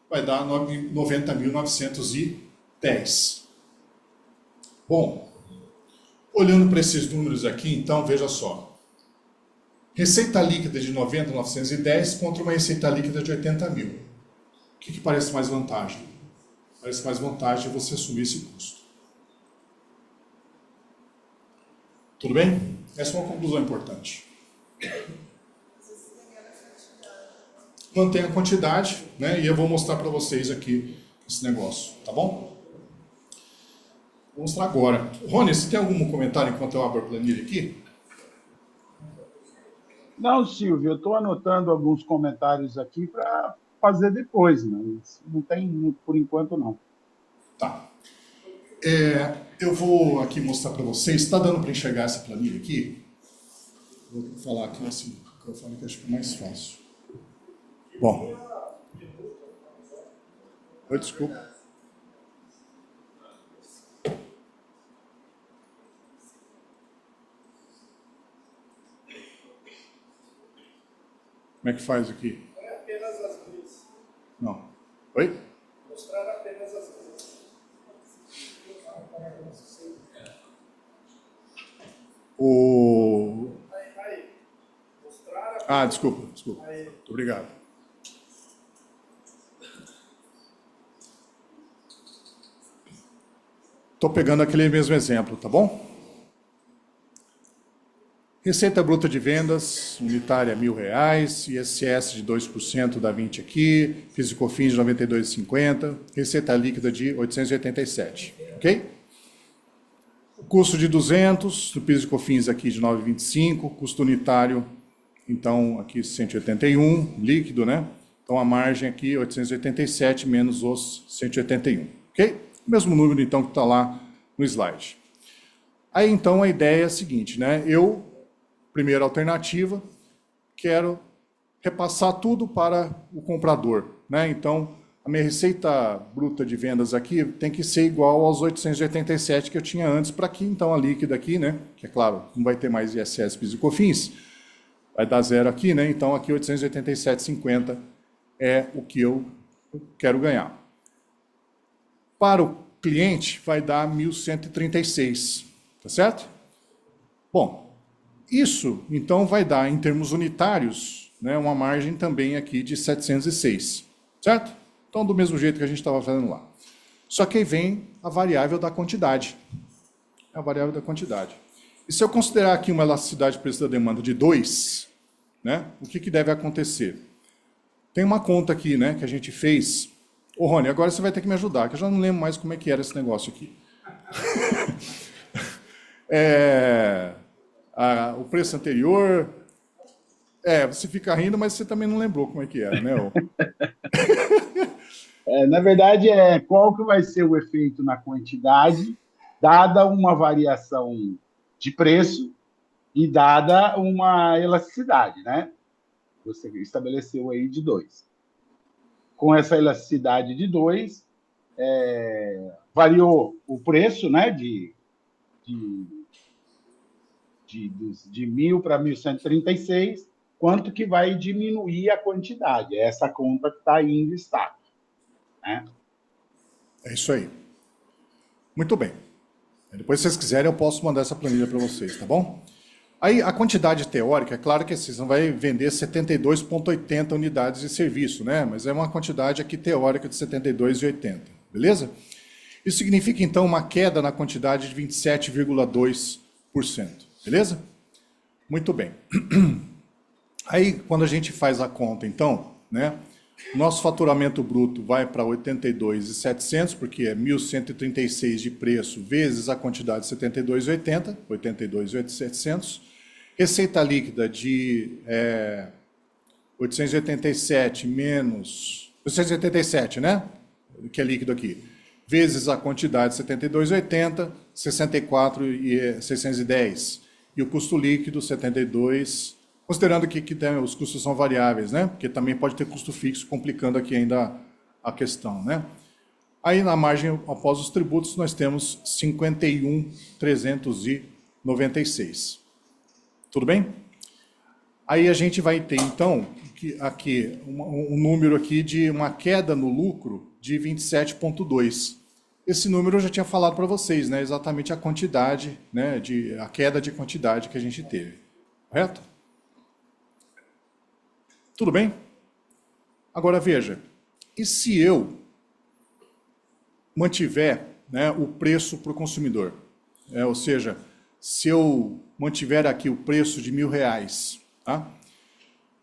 vai dar 90.910. Bom, olhando para esses números aqui, então, veja só. Receita líquida de 90.910 contra uma receita líquida de 80 mil. O que parece mais vantagem? Parece mais vantagem você assumir esse custo. Tudo bem? Essa é uma conclusão importante. Mantém a quantidade, né? E eu vou mostrar para vocês aqui esse negócio, tá bom? Vou mostrar agora. Rony, você tem algum comentário enquanto eu abro a planilha aqui? Não, Silvio, eu estou anotando alguns comentários aqui para fazer depois, mas não tem por enquanto não. Tá. Eu vou aqui mostrar para vocês. Está dando para enxergar essa planilha aqui? Vou falar aqui nesse microfone que acho que é mais fácil. Bom. Oi, desculpa. Como é que faz aqui? É apenas as duas. Não. Oi? O... Aí. Mostrar a... Ah, desculpa. Muito obrigado. Estou pegando aquele mesmo exemplo, tá bom? Receita bruta de vendas, unitária R$1.000, ISS de 2% dá 20 aqui, FIS e COFINS de 92,50, receita líquida de 887, ok? O custo de 200, do PIS e COFINS aqui de 9,25, custo unitário, então aqui 181, líquido, né? Então a margem aqui 887 menos os 181, ok? O mesmo número então que está lá no slide. Aí então a ideia é a seguinte, né? Primeira alternativa, quero repassar tudo para o comprador, né? Então, a minha receita bruta de vendas aqui tem que ser igual aos 887 que eu tinha antes, para aqui, então, a líquida aqui, né? Que é claro, não vai ter mais ISS, PIS e COFINS, vai dar zero aqui, né? Então, aqui 887,50 é o que eu quero ganhar. Para o cliente, vai dar 1.136, tá certo? Bom, isso, então, vai dar, em termos unitários, né, uma margem também aqui de 706, certo? Então, do mesmo jeito que a gente estava fazendo lá. Só que aí vem a variável da quantidade. A variável da quantidade. E se eu considerar aqui uma elasticidade de preço da demanda de 2, né, o que deve acontecer? Tem uma conta aqui, né, que a gente fez. Ô, Rony, agora você vai ter que me ajudar, que eu já não lembro mais como é que era esse negócio aqui. O preço anterior... você fica rindo, mas você também não lembrou como é que era, né? Na verdade, qual que vai ser o efeito na quantidade, dada uma variação de preço e dada uma elasticidade, né? Você estabeleceu aí de 2. Com essa elasticidade de 2, variou o preço, né? De 1.000 para 1.136, quanto que vai diminuir a quantidade? É essa conta que está aí em destaque, né? É isso aí. Muito bem. Depois, se vocês quiserem, eu posso mandar essa planilha para vocês, tá bom? Aí, a quantidade teórica, é claro que vocês não vai vender 72,80 unidades de serviço, né? Mas é uma quantidade aqui teórica de 72,80, beleza? Isso significa, então, uma queda na quantidade de 27,2%, beleza? Muito bem. Aí, quando a gente faz a conta, então, né? Nosso faturamento bruto vai para 82.700, porque é 1.136 de preço vezes a quantidade de 72,80, 82.700. Receita líquida de 887 menos... 887, né? Que é líquido aqui. Vezes a quantidade de 72,80, 64.610. E o custo líquido, 72... Considerando que os custos são variáveis, né? Porque também pode ter custo fixo, complicando aqui ainda a questão, né? Aí na margem, após os tributos, nós temos 51.396. Tudo bem? Aí a gente vai ter, então, aqui um número aqui de uma queda no lucro de 27,2. Esse número eu já tinha falado para vocês, né? Exatamente a quantidade, né? A queda de quantidade que a gente teve. Correto? Tudo bem? Agora veja, e se eu mantiver, né, o preço para o consumidor? Ou seja, se eu mantiver aqui o preço de R$1.000, tá?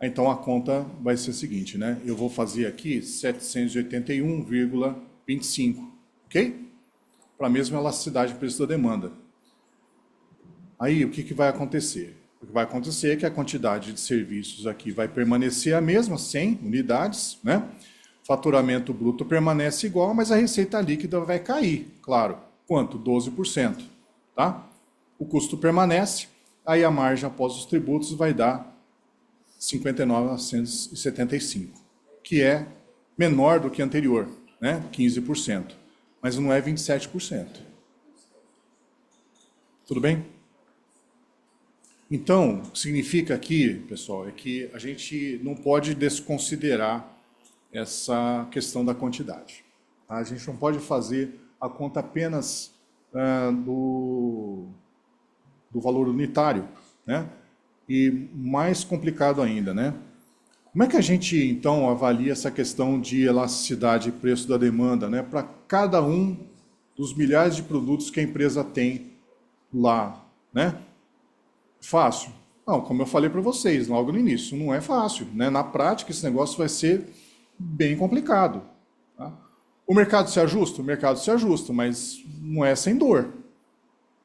Então a conta vai ser a seguinte, né? Eu vou fazer aqui 781,25, ok? Para a mesma elasticidade de preço da demanda. Aí o que vai acontecer? O que vai acontecer é que a quantidade de serviços aqui vai permanecer a mesma, 100 unidades, né? Faturamento bruto permanece igual, mas a receita líquida vai cair, claro. Quanto? 12%, tá? O custo permanece, aí a margem após os tributos vai dar 59.975, que é menor do que anterior, né? 15%, mas não é 27%. Tudo bem? Então, significa aqui, pessoal, é que a gente não pode desconsiderar essa questão da quantidade. Tá? A gente não pode fazer a conta apenas do do valor unitário, né? E mais complicado ainda, né? Como é que a gente, então, avalia essa questão de elasticidade e preço da demanda, né, para cada um dos milhares de produtos que a empresa tem lá, né? Fácil? Não, como eu falei para vocês logo no início, não é fácil, né? Na prática, esse negócio vai ser bem complicado. Tá? O mercado se ajusta? O mercado se ajusta, mas não é sem dor.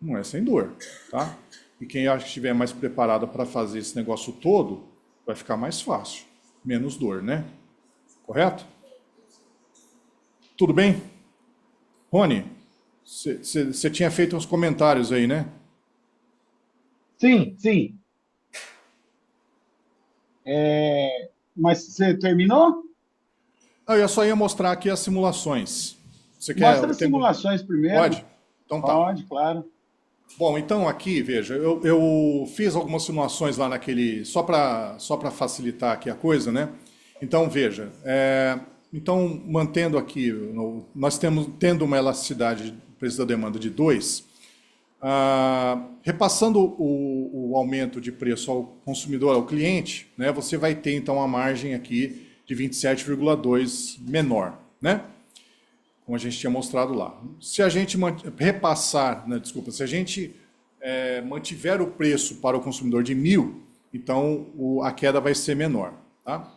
Não é sem dor, tá? E quem acha que estiver mais preparado para fazer esse negócio todo, vai ficar mais fácil. Menos dor, né? Correto? Tudo bem? Rony, você tinha feito uns comentários aí, né? Sim, sim. Mas você terminou? Ah, eu só ia mostrar aqui as simulações. Você quer Mostra o as tempo? simulações primeiro. Pode? Então tá. Pode, claro. Bom, então aqui, veja, eu fiz algumas simulações lá naquele, só para facilitar aqui a coisa, né? Então, veja, então mantendo aqui, nós tendo uma elasticidade do preço da demanda de 2, repassando o aumento de preço ao consumidor, ao cliente, né, você vai ter então uma margem aqui de 27,2 menor, né? Como a gente tinha mostrado lá. Se a gente repassar, né, desculpa, se a gente mantiver o preço para o consumidor de 1.000, então a queda vai ser menor. Tá?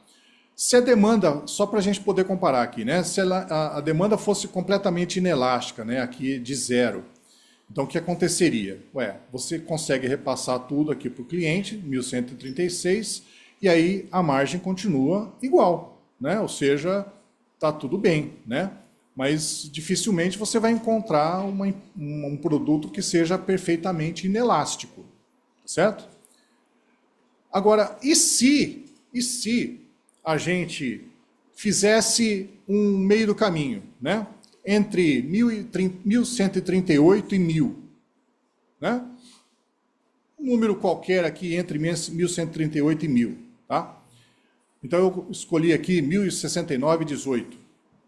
Se a demanda, só para a gente poder comparar aqui, né, se a demanda fosse completamente inelástica, né, aqui de zero, então o que aconteceria? Você consegue repassar tudo aqui para o cliente, 1.136, e aí a margem continua igual, né? Ou seja, está tudo bem, né? Mas dificilmente você vai encontrar um produto que seja perfeitamente inelástico, certo? Agora, e se a gente fizesse um meio do caminho, né? Entre 1.138 e 1.000, né? Um número qualquer aqui entre 1.138 e 1.000, tá? Então eu escolhi aqui 1.069,18,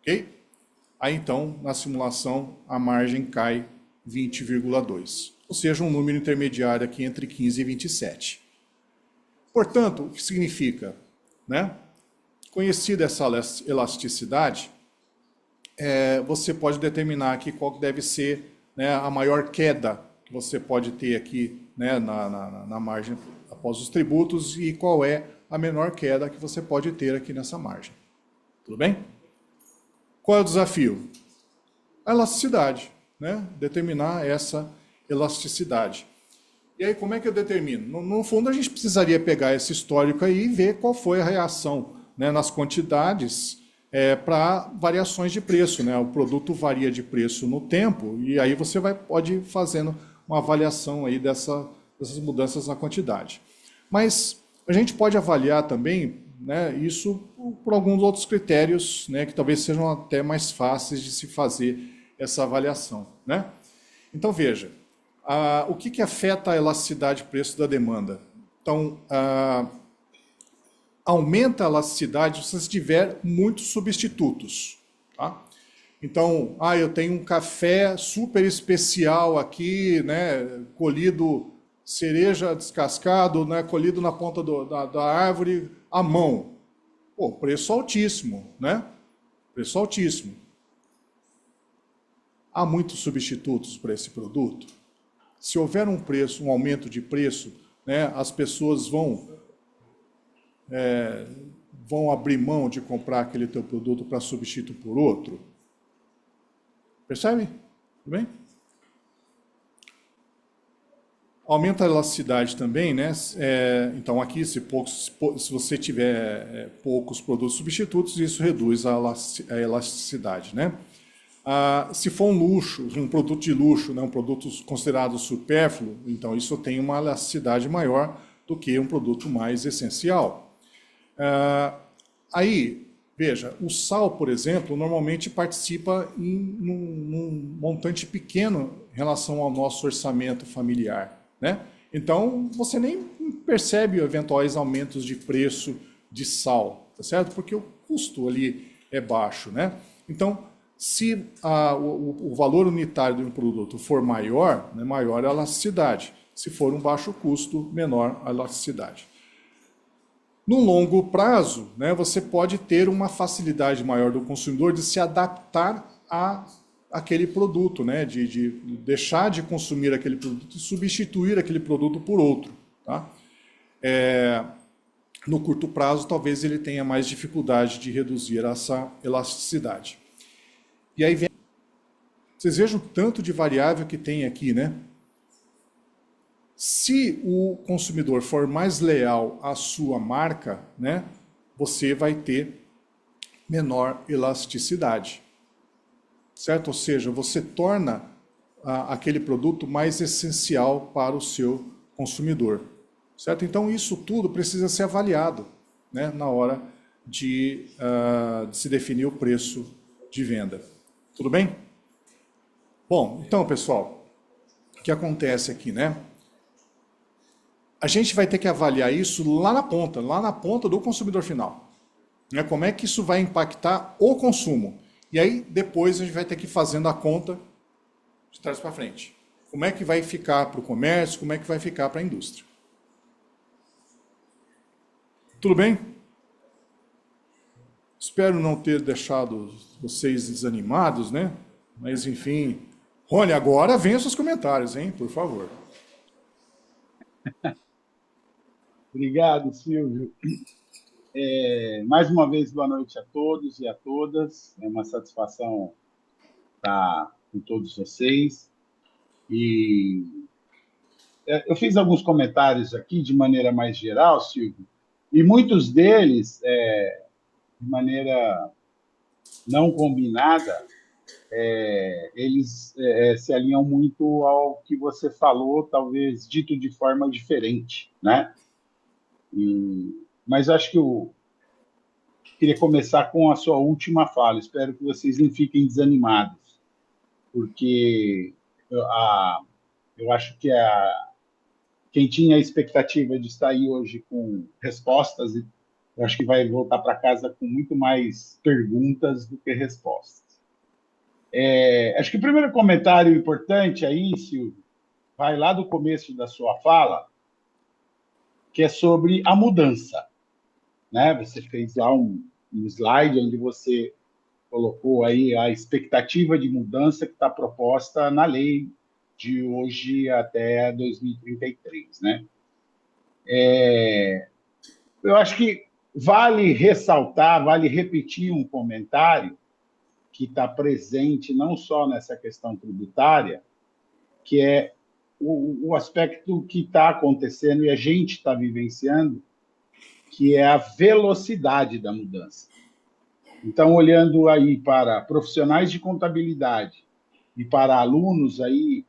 ok? Aí, então, na simulação, a margem cai 20,2. Ou seja, um número intermediário aqui entre 15 e 27. Portanto, o que significa? Né? Conhecida essa elasticidade, você pode determinar aqui qual deve ser, né, a maior queda que você pode ter aqui, né, na margem após os tributos e qual é a menor queda que você pode ter aqui nessa margem. Tudo bem? Qual é o desafio? A elasticidade, né? Determinar essa elasticidade. E aí, como é que eu determino? No fundo, a gente precisaria pegar esse histórico aí e ver qual foi a reação, né, nas quantidades para variações de preço, né? O produto varia de preço no tempo e aí você pode ir fazendo uma avaliação aí dessas mudanças na quantidade. Mas a gente pode avaliar também, né, isso por alguns outros critérios, né, que talvez sejam até mais fáceis de se fazer essa avaliação, né? Então, veja, o que afeta a elasticidade de preço da demanda? Então, aumenta a elasticidade se você tiver muitos substitutos. Tá? Então, eu tenho um café super especial aqui, né, colhido, cereja descascado, né, colhido na ponta da árvore, à mão. Pô, preço altíssimo, né? Preço altíssimo. Há muitos substitutos para esse produto? Se houver um aumento de preço, né, as pessoas vão abrir mão de comprar aquele teu produto para substituir por outro? Percebe? Tudo bem? Aumenta a elasticidade também, né? Então aqui, se você tiver poucos produtos substitutos, isso reduz a elasticidade, né? Se for um luxo, um produto de luxo, né, um produto considerado supérfluo, então isso tem uma elasticidade maior do que um produto mais essencial. Aí, veja, o sal, por exemplo, normalmente participa num montante pequeno em relação ao nosso orçamento familiar, né? Então, você nem percebe eventuais aumentos de preço de sal, tá certo? Porque o custo ali é baixo, né? Então, se o valor unitário de um produto for maior, né, maior é a elasticidade. Se for um baixo custo, menor a elasticidade. No longo prazo, né, você pode ter uma facilidade maior do consumidor de se adaptar a aquele produto, né, de deixar de consumir aquele produto e substituir aquele produto por outro. Tá? No curto prazo, talvez ele tenha mais dificuldade de reduzir essa elasticidade. E aí vem... Vocês vejam o tanto de variável que tem aqui, né? Se o consumidor for mais leal à sua marca, né, você vai ter menor elasticidade, certo? Ou seja, você torna aquele produto mais essencial para o seu consumidor, certo? Então, isso tudo precisa ser avaliado, né, na hora de se definir o preço de venda. Tudo bem? Bom, então, pessoal, o que acontece aqui, né? A gente vai ter que avaliar isso lá na ponta do consumidor final. Né? Como é que isso vai impactar o consumo? E aí, depois, a gente vai ter que ir fazendo a conta de trás para frente. Como é que vai ficar para o comércio, como é que vai ficar para a indústria. Tudo bem? Espero não ter deixado vocês desanimados, né? Mas, enfim... Rony, agora venham seus comentários, hein? Por favor. Obrigado, Silvio. Mais uma vez, boa noite a todos e a todas. É uma satisfação estar com todos vocês. E eu fiz alguns comentários aqui de maneira mais geral, Silvio, e muitos deles, de maneira não combinada, eles se alinham muito ao que você falou, talvez dito de forma diferente, né? Mas acho que eu queria começar com a sua última fala. Espero que vocês não fiquem desanimados, porque eu acho que quem tinha a expectativa de estar aí hoje com respostas, eu acho que vai voltar para casa com muito mais perguntas do que respostas. Acho que o primeiro comentário importante aí, Silvio, vai lá do começo da sua fala, que é sobre a mudança. Né? Você fez lá um slide onde você colocou aí a expectativa de mudança que está proposta na lei de hoje até 2033. Né? Eu acho que vale ressaltar, vale repetir um comentário que está presente não só nessa questão tributária, que é o aspecto que está acontecendo e a gente está vivenciando, que é a velocidade da mudança. Então, olhando aí para profissionais de contabilidade e para alunos aí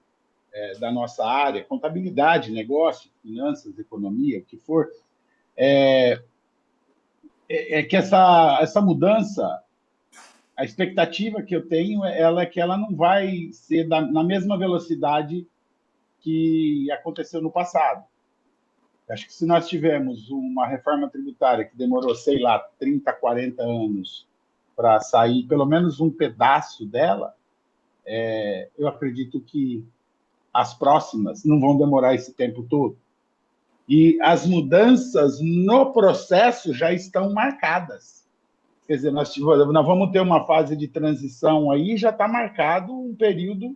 da nossa área, contabilidade, negócio, finanças, economia, o que for, que essa mudança, a expectativa que eu tenho é que ela não vai ser na mesma velocidade que aconteceu no passado. Acho que se nós tivermos uma reforma tributária que demorou, sei lá, 30, 40 anos para sair pelo menos um pedaço dela, eu acredito que as próximas não vão demorar esse tempo todo. E as mudanças no processo já estão marcadas. Quer dizer, nós vamos ter uma fase de transição aí, já está marcado um período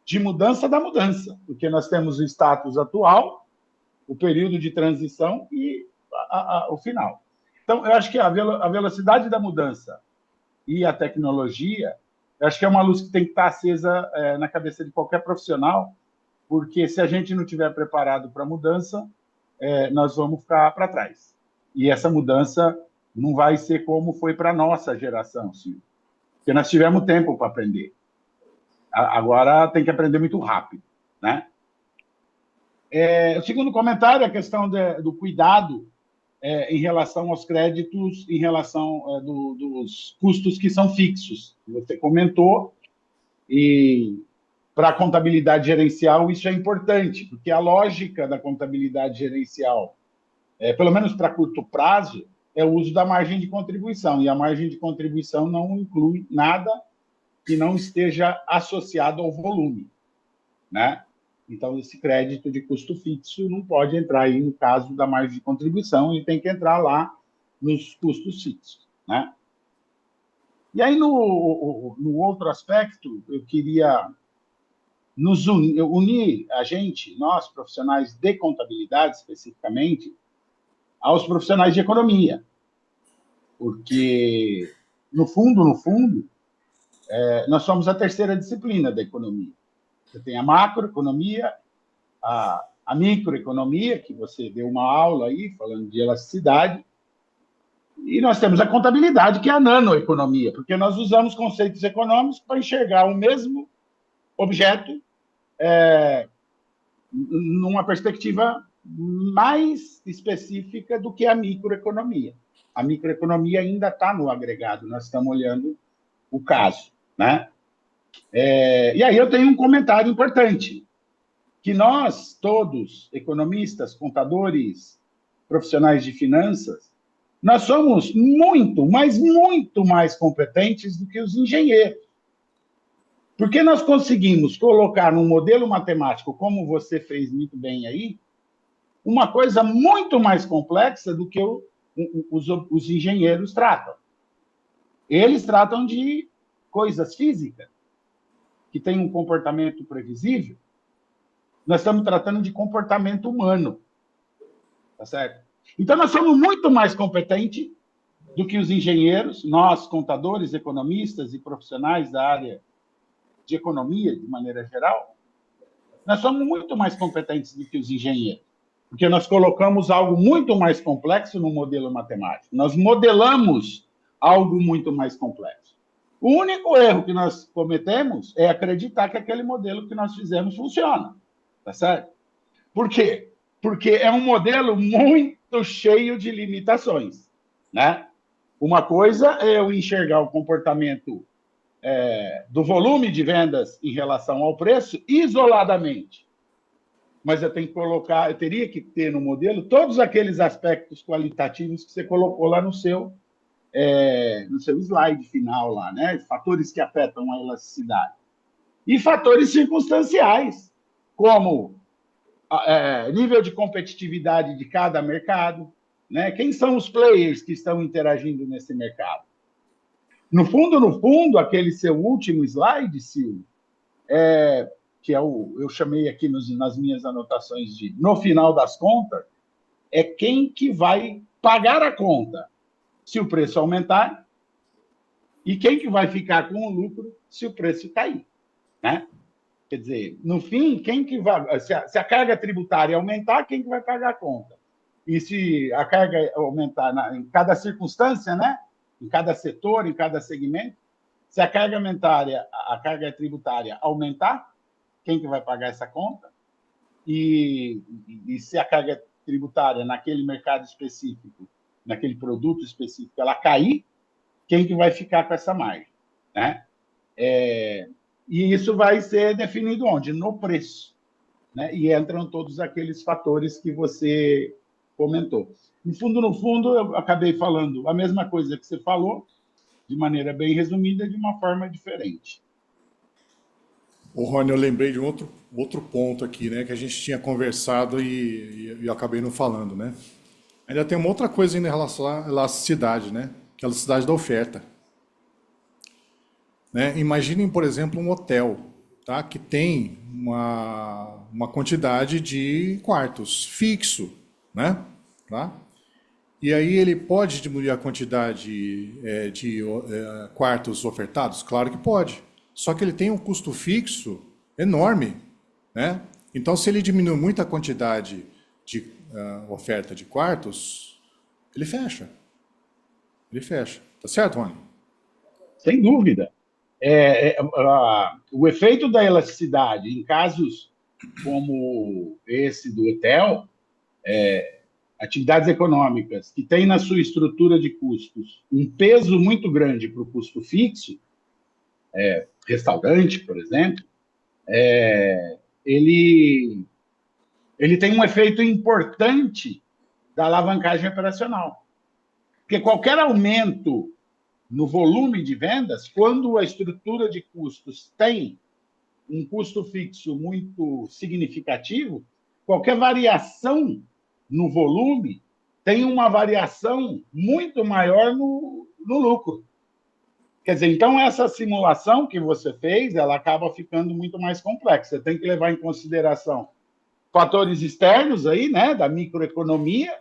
de mudança da mudança, porque nós temos o status atual, o período de transição e o final. Então, eu acho que a velocidade da mudança e a tecnologia, eu acho que é uma luz que tem que estar acesa na cabeça de qualquer profissional, porque se a gente não estiver preparado para a mudança, nós vamos ficar para trás. E essa mudança não vai ser como foi para a nossa geração, Silvio, porque nós tivemos tempo para aprender. Agora tem que aprender muito rápido, né? O segundo comentário é a questão do cuidado em relação aos créditos, em relação dos custos que são fixos. Você comentou, e para a contabilidade gerencial isso é importante, porque a lógica da contabilidade gerencial, pelo menos para curto prazo, é o uso da margem de contribuição, e a margem de contribuição não inclui nada que não esteja associado ao volume, né? Então, esse crédito de custo fixo não pode entrar aí no caso da margem de contribuição, ele tem que entrar lá nos custos fixos, né? E aí, no outro aspecto, eu queria unir a gente, nós, profissionais de contabilidade, especificamente, aos profissionais de economia, porque, no fundo, nós somos a terceira disciplina da economia. Você tem a macroeconomia, a microeconomia, que você deu uma aula aí, falando de elasticidade, e nós temos a contabilidade, que é a nanoeconomia, porque nós usamos conceitos econômicos para enxergar o mesmo objeto numa perspectiva mais específica do que a microeconomia. A microeconomia ainda está no agregado, nós estamos olhando o caso, né? E aí eu tenho um comentário importante, que nós todos, economistas, contadores, profissionais de finanças, nós somos muito, mas muito mais competentes do que os engenheiros. Porque nós conseguimos colocar num modelo matemático, como você fez muito bem aí, uma coisa muito mais complexa do que os engenheiros tratam. Eles tratam de coisas físicas, que têm um comportamento previsível. Nós estamos tratando de comportamento humano. Tá certo? Então, nós somos muito mais competentes do que os engenheiros, nós, contadores, economistas e profissionais da área de economia, de maneira geral, nós somos muito mais competentes do que os engenheiros, porque nós colocamos algo muito mais complexo no modelo matemático. Nós modelamos algo muito mais complexo. O único erro que nós cometemos é acreditar que aquele modelo que nós fizemos funciona. Tá certo? Por quê? Porque é um modelo muito cheio de limitações, né? Uma coisa é eu enxergar o comportamento do volume de vendas em relação ao preço isoladamente. Mas eu teria que ter no modelo todos aqueles aspectos qualitativos que você colocou lá no seu slide final lá, né? Fatores que afetam a elasticidade. E fatores circunstanciais, como nível de competitividade de cada mercado, né? Quem são os players que estão interagindo nesse mercado? No fundo, aquele seu último slide, Silvio, que eu chamei aqui nas minhas anotações de no final das contas, é quem que vai pagar a conta se o preço aumentar e quem que vai ficar com o lucro se o preço cair, né? Quer dizer, no fim, quem que vai... Se a carga tributária aumentar, quem que vai pagar a conta? E se a carga aumentar em cada circunstância, né? Em cada setor, em cada segmento, se a carga tributária aumentar, quem que vai pagar essa conta? E se a carga tributária naquele mercado específico, naquele produto específico, ela cair, quem que vai ficar com essa margem, né? E isso vai ser definido onde? No preço, né? E entram todos aqueles fatores que você comentou. No fundo, eu acabei falando a mesma coisa que você falou, de maneira bem resumida, de uma forma diferente. Ô, Rony, eu lembrei de outro ponto aqui, né, que a gente tinha conversado e eu acabei não falando, né? Ainda tem uma outra coisa ainda em relação à elasticidade, né? Que é a elasticidade da oferta. Né? Imaginem, por exemplo, um hotel, tá? Que tem uma quantidade de quartos fixo, né? Tá? E aí ele pode diminuir a quantidade de quartos ofertados? Claro que pode. Só que ele tem um custo fixo enorme, né? Então, se ele diminui muito a quantidade de oferta de quartos, ele fecha. Ele fecha. Tá certo, Rony? Sem dúvida. O efeito da elasticidade em casos como esse do hotel, atividades econômicas que têm na sua estrutura de custos um peso muito grande para o custo fixo, restaurante, por exemplo, ele tem um efeito importante da alavancagem operacional. Porque qualquer aumento no volume de vendas, quando a estrutura de custos tem um custo fixo muito significativo, qualquer variação no volume tem uma variação muito maior no lucro. Quer dizer, então essa simulação que você fez, ela acaba ficando muito mais complexa. Você tem que levar em consideração fatores externos aí, né, da microeconomia,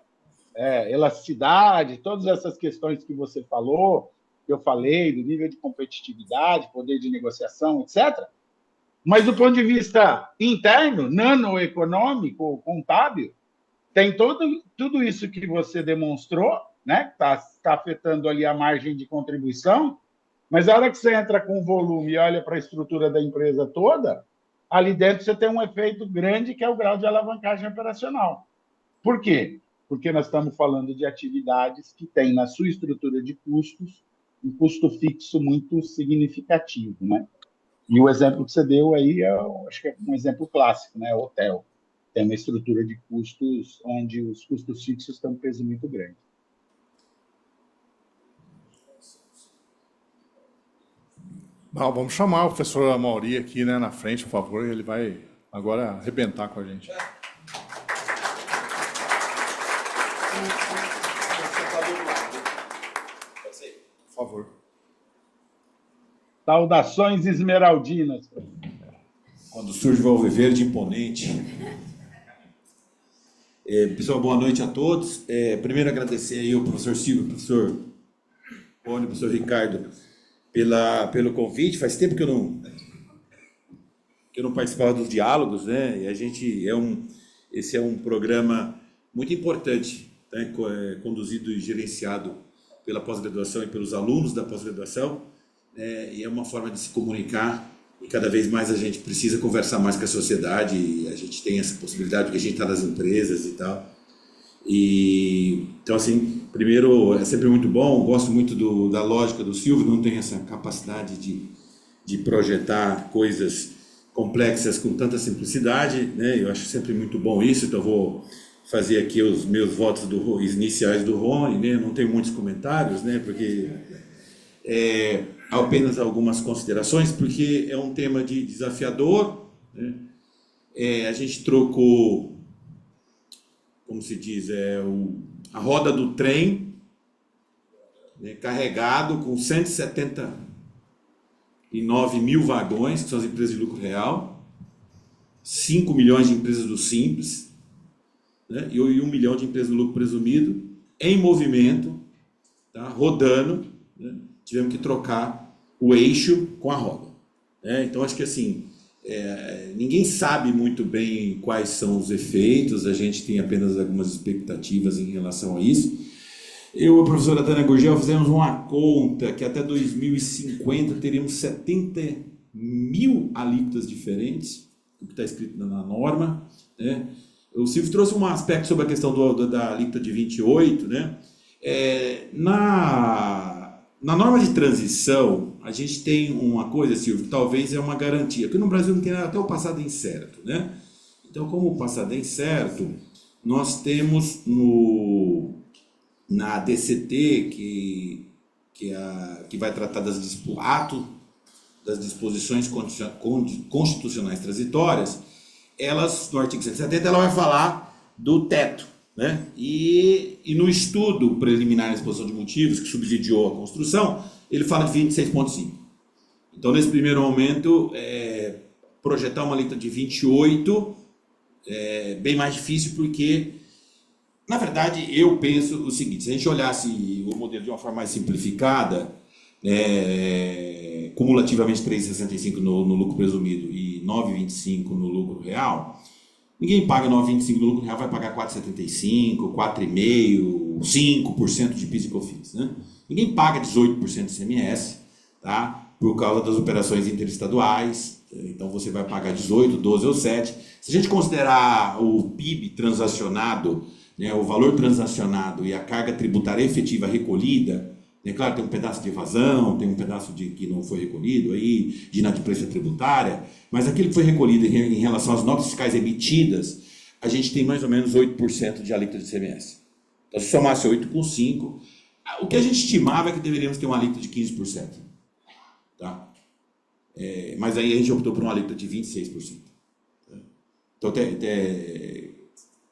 elasticidade, todas essas questões que você falou, que eu falei, do nível de competitividade, poder de negociação, etc. Mas do ponto de vista interno, nanoeconômico, contábil, tem tudo isso que você demonstrou, né, que está afetando ali a margem de contribuição, mas a hora que você entra com o volume e olha para a estrutura da empresa toda, ali dentro você tem um efeito grande que é o grau de alavancagem operacional. Por quê? Porque nós estamos falando de atividades que têm na sua estrutura de custos um custo fixo muito significativo, né? E o exemplo que você deu aí, acho que é um exemplo clássico, né? Hotel. Tem uma estrutura de custos onde os custos fixos têm um peso muito grande. Não, vamos chamar o professor Amaury aqui, né, na frente, por favor. Ele vai agora arrebentar com a gente. Por favor. Saudações esmeraldinas. Quando surge o Alviverde imponente. Pessoal, boa noite a todos. Primeiro agradecer aí ao professor Silvio, professor Rony, professor Ricardo, pelo convite. Faz tempo que eu não participava dos diálogos, né? E a gente esse é um programa muito importante, né? Conduzido e gerenciado pela pós-graduação e pelos alunos da pós-graduação, e é uma forma de se comunicar. E cada vez mais a gente precisa conversar mais com a sociedade, e a gente tem essa possibilidade porque a gente está nas empresas e tal. Então, assim, primeiro, é sempre muito bom, gosto muito da lógica do Silvio, não tem essa capacidade de projetar coisas complexas com tanta simplicidade, né? Eu acho sempre muito bom isso, então vou fazer aqui os meus votos iniciais do Rony, né? Não tenho muitos comentários, né? Porque apenas algumas considerações, porque é um tema desafiador, né? A gente trocou, como se diz, a roda do trem, né, carregado com 179 mil vagões, que são as empresas de lucro real, 5 milhões de empresas do Simples, né, e 1 milhão de empresas do lucro presumido, em movimento, tá, rodando, né, tivemos que trocar o eixo com a roda. Né? Então, acho que assim, ninguém sabe muito bem quais são os efeitos, a gente tem apenas algumas expectativas em relação a isso. Eu e a professora Tânia Gurgel fizemos uma conta que até 2050 teríamos 70 mil alíquotas diferentes, o que está escrito na norma. Né? O Silvio trouxe um aspecto sobre a questão da alíquota de 28. Né? Na norma de transição, a gente tem uma coisa, Silvio, que talvez é uma garantia, porque no Brasil não tem até o passado incerto, né? Então, como o passado é incerto, nós temos na DCT, que vai tratar das disposições constitucionais transitórias, no artigo 170, ela vai falar do teto. Né? E no estudo preliminar na exposição de motivos que subsidiou a construção, ele fala de 26,5. Então, nesse primeiro momento, projetar uma alíquota de 28 é bem mais difícil, porque, na verdade, eu penso o seguinte: se a gente olhasse o modelo de uma forma mais simplificada, cumulativamente 3,65 no lucro presumido e 9,25 no lucro real, ninguém paga 9,25 no lucro real, vai pagar 4,75, 4,5%, 5% de PIS e COFINS. Né? Ninguém paga 18% de ICMS, tá? Por causa das operações interestaduais. Então você vai pagar 18, 12 ou 7. Se a gente considerar o PIB transacionado, né, o valor transacionado e a carga tributária efetiva recolhida, claro, tem um pedaço de evasão, tem um pedaço que não foi recolhido, aí, de inadimplência tributária, mas aquilo que foi recolhido em relação às notas fiscais emitidas, a gente tem mais ou menos 8% de alíquota de ICMS. Então, se somasse 8 com 5, o que a gente estimava é que deveríamos ter uma alíquota de 15%. Tá? Mas aí a gente optou por uma alíquota de 26%. Então,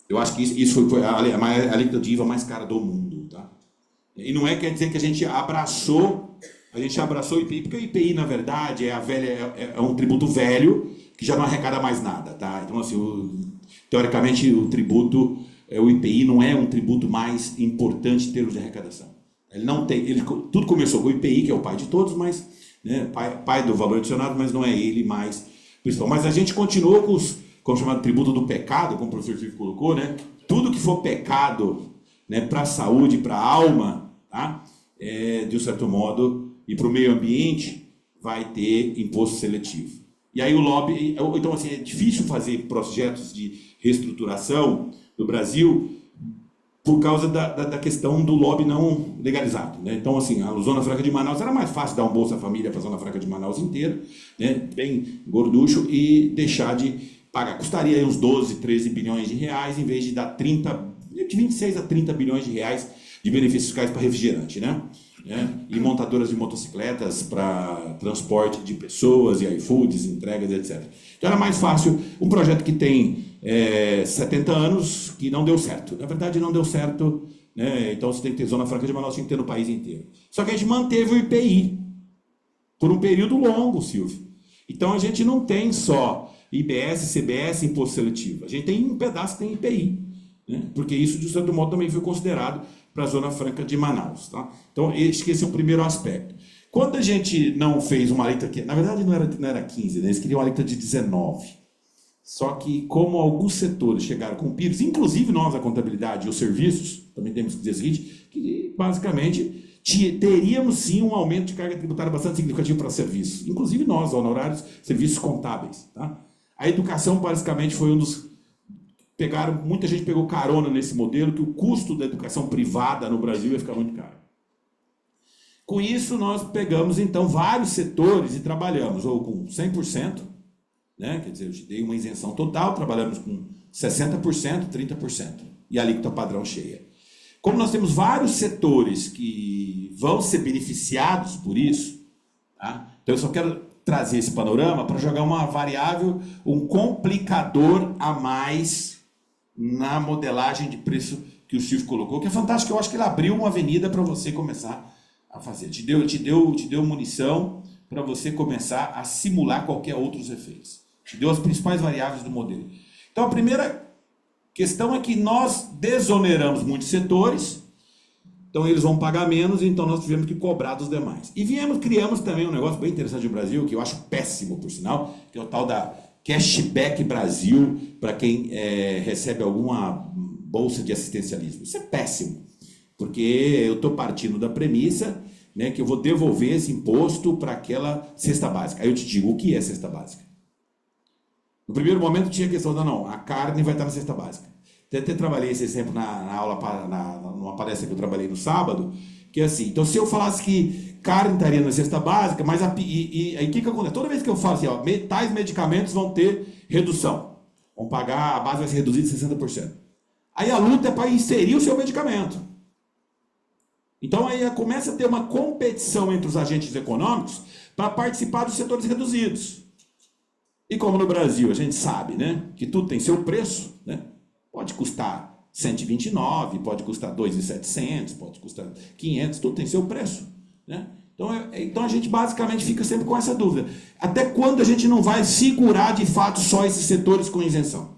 eu acho que isso foi a alíquota de IVA mais cara do mundo. Tá? E não quer dizer que a gente abraçou o IPI, porque o IPI, na verdade, é um tributo velho que já não arrecada mais nada. Tá? Então, assim, teoricamente, o IPI não é um tributo mais importante em termos de arrecadação. Tudo começou com o IPI, que é o pai de todos, mas pai do valor adicionado, mas não é ele mais principal. Mas a gente continuou com como chamado tributo do pecado, como o professor Silvio colocou, né? Tudo que for pecado, né, para a saúde, para a alma, tá? De um certo modo, e para o meio ambiente, vai ter imposto seletivo. E aí o lobby... Então, assim, é difícil fazer projetos de reestruturação do Brasil por causa da questão do lobby não legalizado. Né? Então, assim, a Zona Franca de Manaus era mais fácil dar um Bolsa Família para a Zona Franca de Manaus inteira, né? Bem gorducho, e deixar de pagar. Custaria aí uns 12, 13 bilhões de reais, em vez de dar de 26 a 30 bilhões de reais de benefícios fiscais para refrigerante, né? E montadoras de motocicletas para transporte de pessoas, e iFoods, entregas, etc. Então era mais fácil um projeto que tem 70 anos, que não deu certo. Na verdade, não deu certo, né? Então você tem que ter Zona Franca de Manaus, tem que ter no país inteiro. Só que a gente manteve o IPI por um período longo, Silvio. Então a gente não tem só IBS, CBS, imposto seletivo. A gente tem um pedaço que tem IPI, né? Porque isso, de certo modo, também foi considerado para a Zona Franca de Manaus. Tá? Então, esse é o primeiro aspecto. Quando a gente não fez uma alíquota, que na verdade não era 15, né? Eles queriam uma alíquota de 19. Só que, como alguns setores chegaram com PIBs, inclusive nós, a contabilidade e os serviços, também temos que dizer o seguinte, que basicamente teríamos sim um aumento de carga tributária bastante significativo para serviços, inclusive nós, honorários, serviços contábeis. Tá? A educação, basicamente, foi um dos... Muita gente pegou carona nesse modelo, que o custo da educação privada no Brasil ia ficar muito caro. Com isso, nós pegamos, então, vários setores e trabalhamos ou com 100%, né? Quer dizer, eu te dei uma isenção total, trabalhamos com 60%, 30%, e a alíquota padrão cheia. Como nós temos vários setores que vão ser beneficiados por isso, tá? Então eu só quero trazer esse panorama para jogar uma variável, um complicador a mais na modelagem de preço que o Silvio colocou, que é fantástico. Eu acho que ele abriu uma avenida para você começar a fazer. Te deu munição para você começar a simular qualquer outros efeitos. Te deu as principais variáveis do modelo. Então, a primeira questão é que nós desoneramos muitos setores, então eles vão pagar menos, então nós tivemos que cobrar dos demais. E criamos também um negócio bem interessante no Brasil, que eu acho péssimo, por sinal, que é o tal da Cashback Brasil, para quem recebe alguma bolsa de assistencialismo. Isso é péssimo, porque eu estou partindo da premissa, né, que eu vou devolver esse imposto para aquela cesta básica. Aí eu te digo, o que é cesta básica? No primeiro momento tinha a questão, não, a carne vai estar na cesta básica. Até trabalhei esse exemplo na aula, numa palestra que eu trabalhei no sábado, que é assim, então se eu falasse que carne estaria na cesta básica, mas aí o que acontece? Toda vez que eu falo assim, ó, tais medicamentos vão ter redução, vão pagar, a base vai ser reduzida em 60%. Aí a luta é para inserir o seu medicamento. Então aí começa a ter uma competição entre os agentes econômicos para participar dos setores reduzidos. E como no Brasil a gente sabe, né, que tudo tem seu preço, né? Pode custar 129, pode custar 2.700, pode custar 500, tudo tem seu preço, né? Então a gente basicamente fica sempre com essa dúvida. Até quando a gente não vai segurar de fato só esses setores com isenção?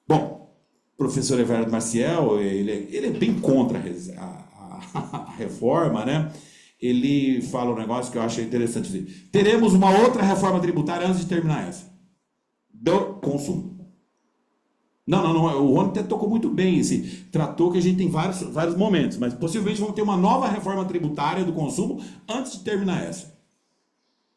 Bom, o professor Everardo Maciel, ele é bem contra a reforma, né? Ele fala um negócio que eu acho interessante. Teremos uma outra reforma tributária antes de terminar essa. Do consumo. Não, o Rony até tocou muito bem, tratou que a gente tem vários momentos, mas possivelmente vamos ter uma nova reforma tributária do consumo antes de terminar essa.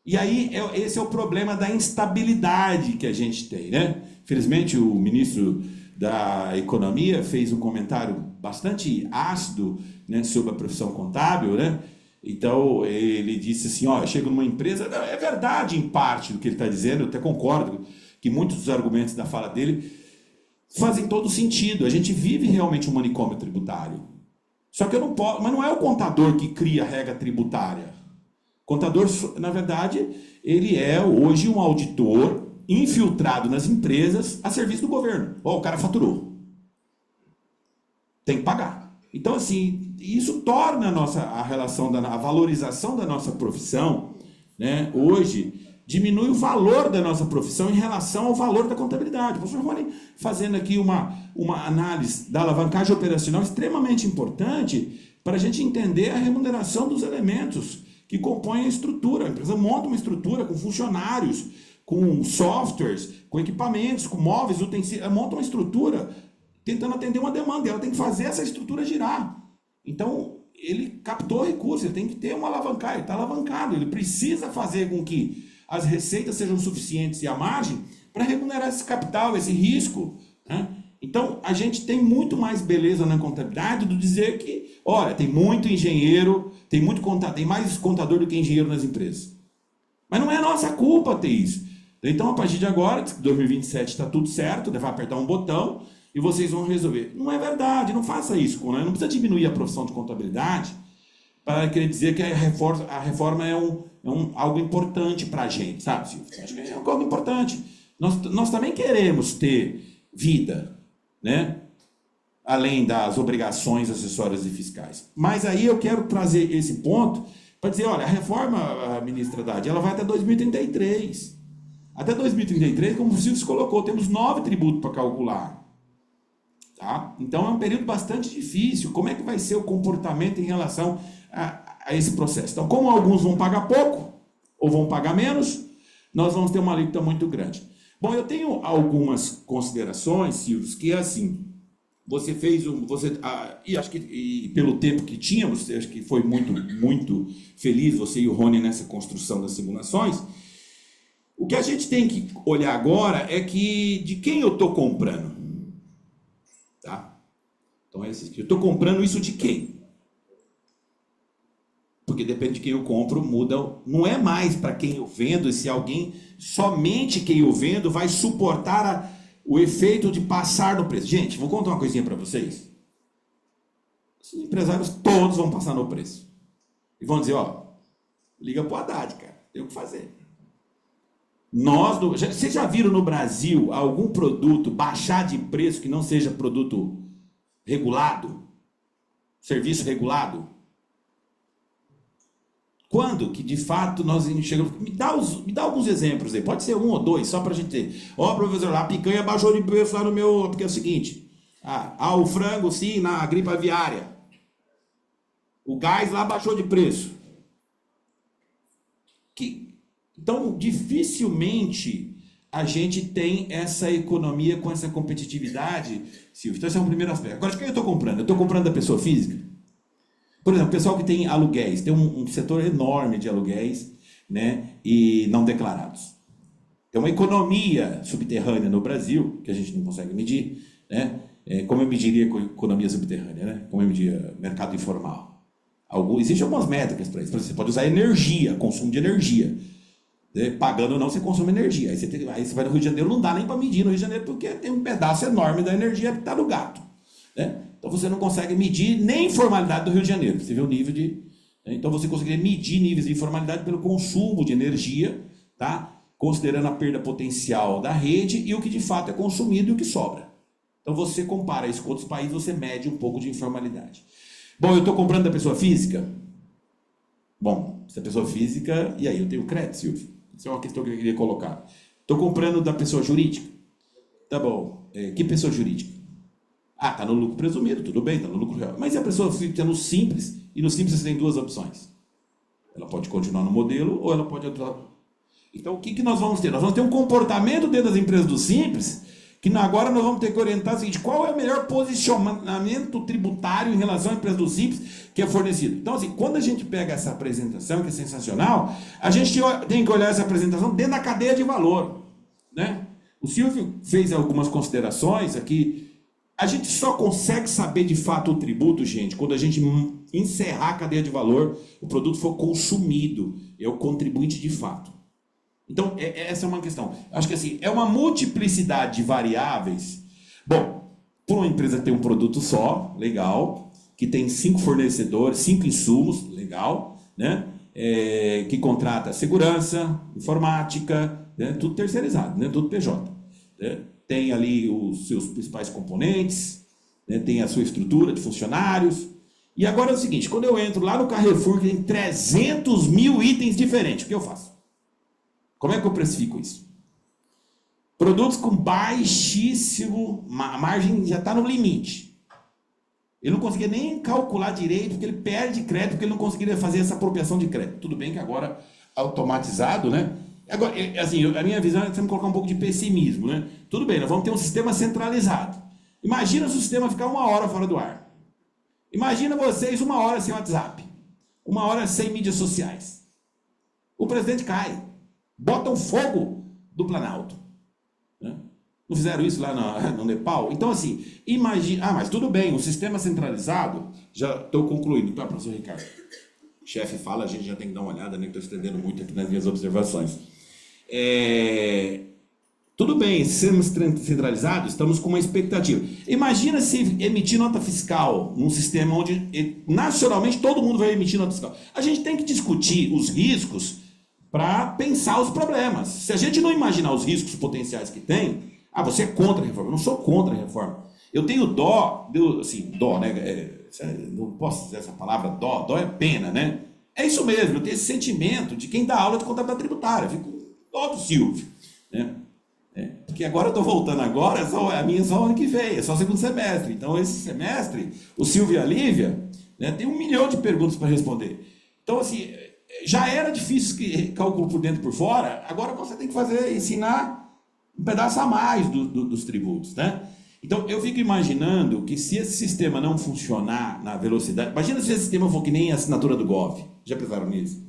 E aí, esse é o problema da instabilidade que a gente tem, né? Felizmente, o ministro da Economia fez um comentário bastante ácido, né, sobre a profissão contábil, né? Então, ele disse assim, ó, eu chego numa empresa, é verdade em parte do que ele está dizendo, eu até concordo que muitos dos argumentos da fala dele fazem todo sentido. A gente vive realmente um manicômio tributário. Só que eu não posso, mas não é o contador que cria a regra tributária. Contador, na verdade, ele é hoje um auditor infiltrado nas empresas a serviço do governo. Ó, o cara faturou. Tem que pagar. Então, assim, isso torna a relação, a valorização da nossa profissão, né, hoje, diminui o valor da nossa profissão em relação ao valor da contabilidade. O professor Rony fazendo aqui uma análise da alavancagem operacional extremamente importante para a gente entender a remuneração dos elementos que compõem a estrutura. A empresa monta uma estrutura com funcionários, com softwares, com equipamentos, com móveis, utensílios, ela monta uma estrutura tentando atender uma demanda, ela tem que fazer essa estrutura girar. Então, ele captou recursos, ele tem que ter uma alavancagem, ele está alavancado, ele precisa fazer com que as receitas sejam suficientes e a margem para remunerar esse capital, esse risco, né? Então, a gente tem muito mais beleza na contabilidade do dizer que, olha, tem muito engenheiro, tem mais contador do que engenheiro nas empresas. Mas não é nossa culpa ter isso. Então, a partir de agora, 2027 está tudo certo, vai apertar um botão e vocês vão resolver. Não é verdade, não faça isso, né? Não precisa diminuir a profissão de contabilidade para querer dizer que a reforma é algo importante para a gente, sabe, Silvio? Acho que é algo importante. Nós também queremos ter vida, né? Além das obrigações acessórias e fiscais. Mas aí eu quero trazer esse ponto para dizer, olha, a reforma, ministra Haddad, ela vai até 2033. Até 2033, como o Silvio se colocou, temos 9 tributos para calcular. Tá? Então é um período bastante difícil. Como é que vai ser o comportamento em relação a esse processo? Então, como alguns vão pagar pouco, ou vão pagar menos, nós vamos ter uma alíquota muito grande. Bom, eu tenho algumas considerações, Silvio, que é assim, você fez e acho que pelo tempo que tínhamos, acho que foi muito feliz você e o Rony nessa construção das simulações. O que a gente tem que olhar agora é que de quem eu estou comprando. Tá? Então, eu estou comprando isso de quem? Porque depende de quem eu compro, muda. Não é mais para quem eu vendo, se alguém, somente quem eu vendo vai suportar o efeito de passar no preço. Gente, vou contar uma coisinha para vocês. Os empresários todos vão passar no preço. E vão dizer, ó, liga pro Haddad, cara, tem o que fazer. Vocês já viram no Brasil algum produto baixar de preço que não seja produto regulado? Serviço regulado? Quando que de fato nós chegamos... Me dá alguns exemplos aí, pode ser 1 ou 2, só para a gente ter. Ó, professor, a picanha baixou de preço lá no meu... Porque é o seguinte, o frango sim, na gripe aviária. O gás lá baixou de preço. Então, dificilmente a gente tem essa economia com essa competitividade, Silvio. Então, esse é o primeiro aspecto. Agora, de quem eu estou comprando? Eu estou comprando da pessoa física? Por exemplo, o pessoal que tem aluguéis, tem um setor enorme de aluguéis, né, e não declarados. Tem uma economia subterrânea no Brasil, que a gente não consegue medir, né? Como eu mediria economia subterrânea, né? Como eu mediria mercado informal? Existem algumas métricas para isso. Você pode usar energia, consumo de energia. Pagando ou não, você consome energia. Aí você vai no Rio de Janeiro, não dá nem para medir no Rio de Janeiro, porque tem um pedaço enorme da energia que está no gato. Né? Então você não consegue medir nem informalidade do Rio de Janeiro. Você vê o nível de... Então você conseguiria medir níveis de informalidade pelo consumo de energia, tá? Considerando a perda potencial da rede e o que de fato é consumido e o que sobra. Então você compara isso com outros países, você mede um pouco de informalidade. Bom, eu estou comprando da pessoa física? Bom, se é pessoa física, e aí eu tenho crédito, Silvio? Isso é uma questão que eu queria colocar. Estou comprando da pessoa jurídica? Tá bom. Que pessoa jurídica? Está no lucro presumido, tudo bem, está no lucro real. Mas e a pessoa fica no simples? E no simples você tem 2 opções. Ela pode continuar no modelo ou ela pode entrar. Então o que nós vamos ter? Nós vamos ter um comportamento dentro das empresas do simples, que agora nós vamos ter que orientar o seguinte: qual é o melhor posicionamento tributário em relação à empresa do simples que é fornecido. Então, assim, quando a gente pega essa apresentação, que é sensacional, a gente tem que olhar essa apresentação dentro da cadeia de valor. Né? O Silvio fez algumas considerações aqui. A gente só consegue saber de fato o tributo, gente, quando a gente encerrar a cadeia de valor, o produto for consumido, é o contribuinte de fato. Então, essa é uma questão. Acho que assim, é uma multiplicidade de variáveis. Bom, por uma empresa que tem um produto só, legal, que tem 5 fornecedores, 5 insumos, legal, né? que contrata segurança, informática, né? Tudo terceirizado, né? Tudo PJ. Né? Tem ali os seus principais componentes, né? Tem a sua estrutura de funcionários. E agora é o seguinte, quando eu entro lá no Carrefour, que tem 300 mil itens diferentes, o que eu faço? Como é que eu precifico isso? Produtos com baixíssimo, a margem já está no limite. Ele não conseguia nem calcular direito, porque ele perde crédito, porque ele não conseguiria fazer essa apropriação de crédito. Tudo bem que agora, automatizado, né? Agora, assim, a minha visão é sempre colocar um pouco de pessimismo, né? Tudo bem, nós vamos ter um sistema centralizado. Imagina se o sistema ficar 1 hora fora do ar. Imagina vocês 1 hora sem WhatsApp. 1 hora sem mídias sociais. O presidente cai. Botam fogo do Planalto. Né? Não fizeram isso lá no Nepal? Então, assim, imagina... mas tudo bem, o sistema centralizado... Já estou concluindo, tá, professor Ricardo? O chefe fala, a gente já tem que dar uma olhada, né? Estou estendendo muito aqui nas minhas observações. Tudo bem, sistemas centralizados, estamos com uma expectativa. Imagina se emitir nota fiscal num sistema onde, nacionalmente, todo mundo vai emitir nota fiscal. A gente tem que discutir os riscos para pensar os problemas. Se a gente não imaginar os riscos potenciais que tem, você é contra a reforma. Eu não sou contra a reforma. Eu tenho dó, dó, né? Não posso dizer essa palavra, dó é pena, né? É isso mesmo, eu tenho esse sentimento de quem dá aula de contabilidade tributária. Fico com dó do Silvio, né? Porque agora eu estou voltando agora, a minha só ano que vem, é só 2º semestre. Então, esse semestre, o Silvio e a Lívia, né, tem 1 milhão de perguntas para responder. Então, assim, já era difícil cálculo por dentro e por fora, agora você tem que ensinar um pedaço a mais dos tributos, né? Então, eu fico imaginando que se esse sistema não funcionar na velocidade... Imagina se esse sistema for que nem a assinatura do Gov. Já pensaram nisso?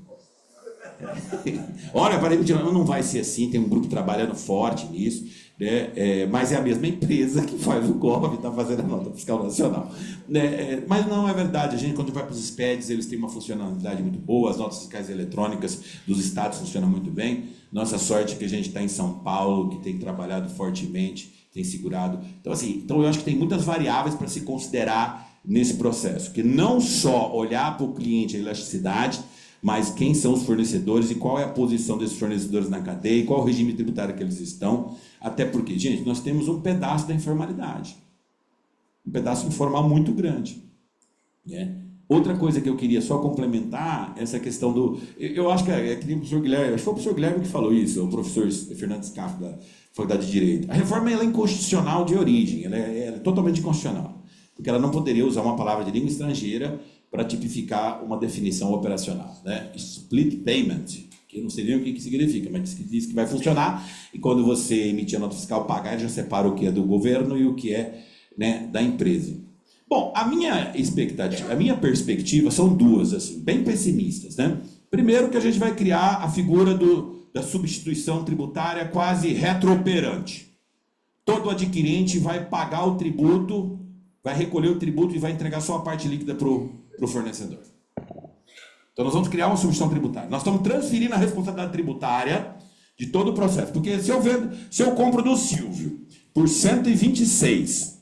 Olha, parei de tirar, não vai ser assim, tem um grupo trabalhando forte nisso, né? Mas é a mesma empresa que faz o GOV, está fazendo a nota fiscal nacional, né? Mas não é verdade, quando vai para os SPEDs, eles têm uma funcionalidade muito boa, as notas fiscais eletrônicas dos estados funcionam muito bem. Nossa sorte é que a gente está em São Paulo, que tem trabalhado fortemente, tem segurado. Então eu acho que tem muitas variáveis para se considerar nesse processo, que não só olhar para o cliente, a elasticidade, mas quem são os fornecedores e qual é a posição desses fornecedores na cadeia e qual é o regime tributário que eles estão. Até porque, gente, nós temos um pedaço da informalidade. Um pedaço informal muito grande. Né? Outra coisa que eu queria só complementar, essa questão do... Eu acho que é que o professor Guilherme, acho que foi o professor Guilherme que falou isso, o professor Fernando Scaff, da Faculdade de Direito. A reforma ela é inconstitucional de origem, ela é totalmente inconstitucional. Porque ela não poderia usar uma palavra de língua estrangeira para tipificar uma definição operacional, né? Split payment, que eu não sei nem o que significa, mas diz que vai funcionar, e quando você emitir a nota fiscal pagar, já separa o que é do governo e o que é, né, da empresa. Bom, a minha perspectiva são duas, assim, bem pessimistas, né? Primeiro que a gente vai criar a figura da substituição tributária quase retrooperante. Todo adquirente vai pagar o tributo, vai recolher o tributo e vai entregar só a parte líquida para o fornecedor. Então nós vamos criar uma substituição tributária. Nós estamos transferindo a responsabilidade tributária de todo o processo. Porque se eu compro do Silvio por 126,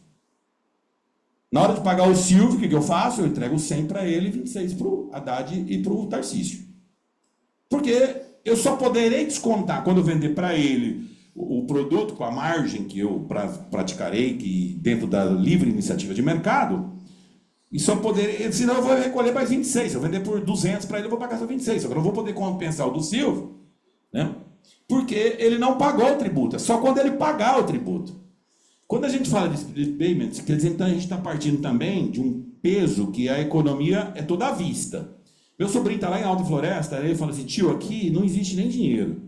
na hora de pagar o Silvio, o que eu faço? Eu entrego 100 para ele e 26 para o Haddad e para o Tarcísio. Porque eu só poderei descontar quando eu vender para ele o produto com a margem que eu praticarei, que dentro da livre iniciativa de mercado, e só poder, senão eu vou recolher mais 26. Se eu vender por 200 para ele, eu vou pagar só 26. Agora eu não vou poder compensar o do Silvio, né? Porque ele não pagou o tributo. É só quando ele pagar o tributo. Quando a gente fala de split payments, quer dizer, então a gente está partindo também de um peso que a economia é toda à vista. Meu sobrinho está lá em Alta Floresta, ele fala assim, tio, aqui não existe nem dinheiro.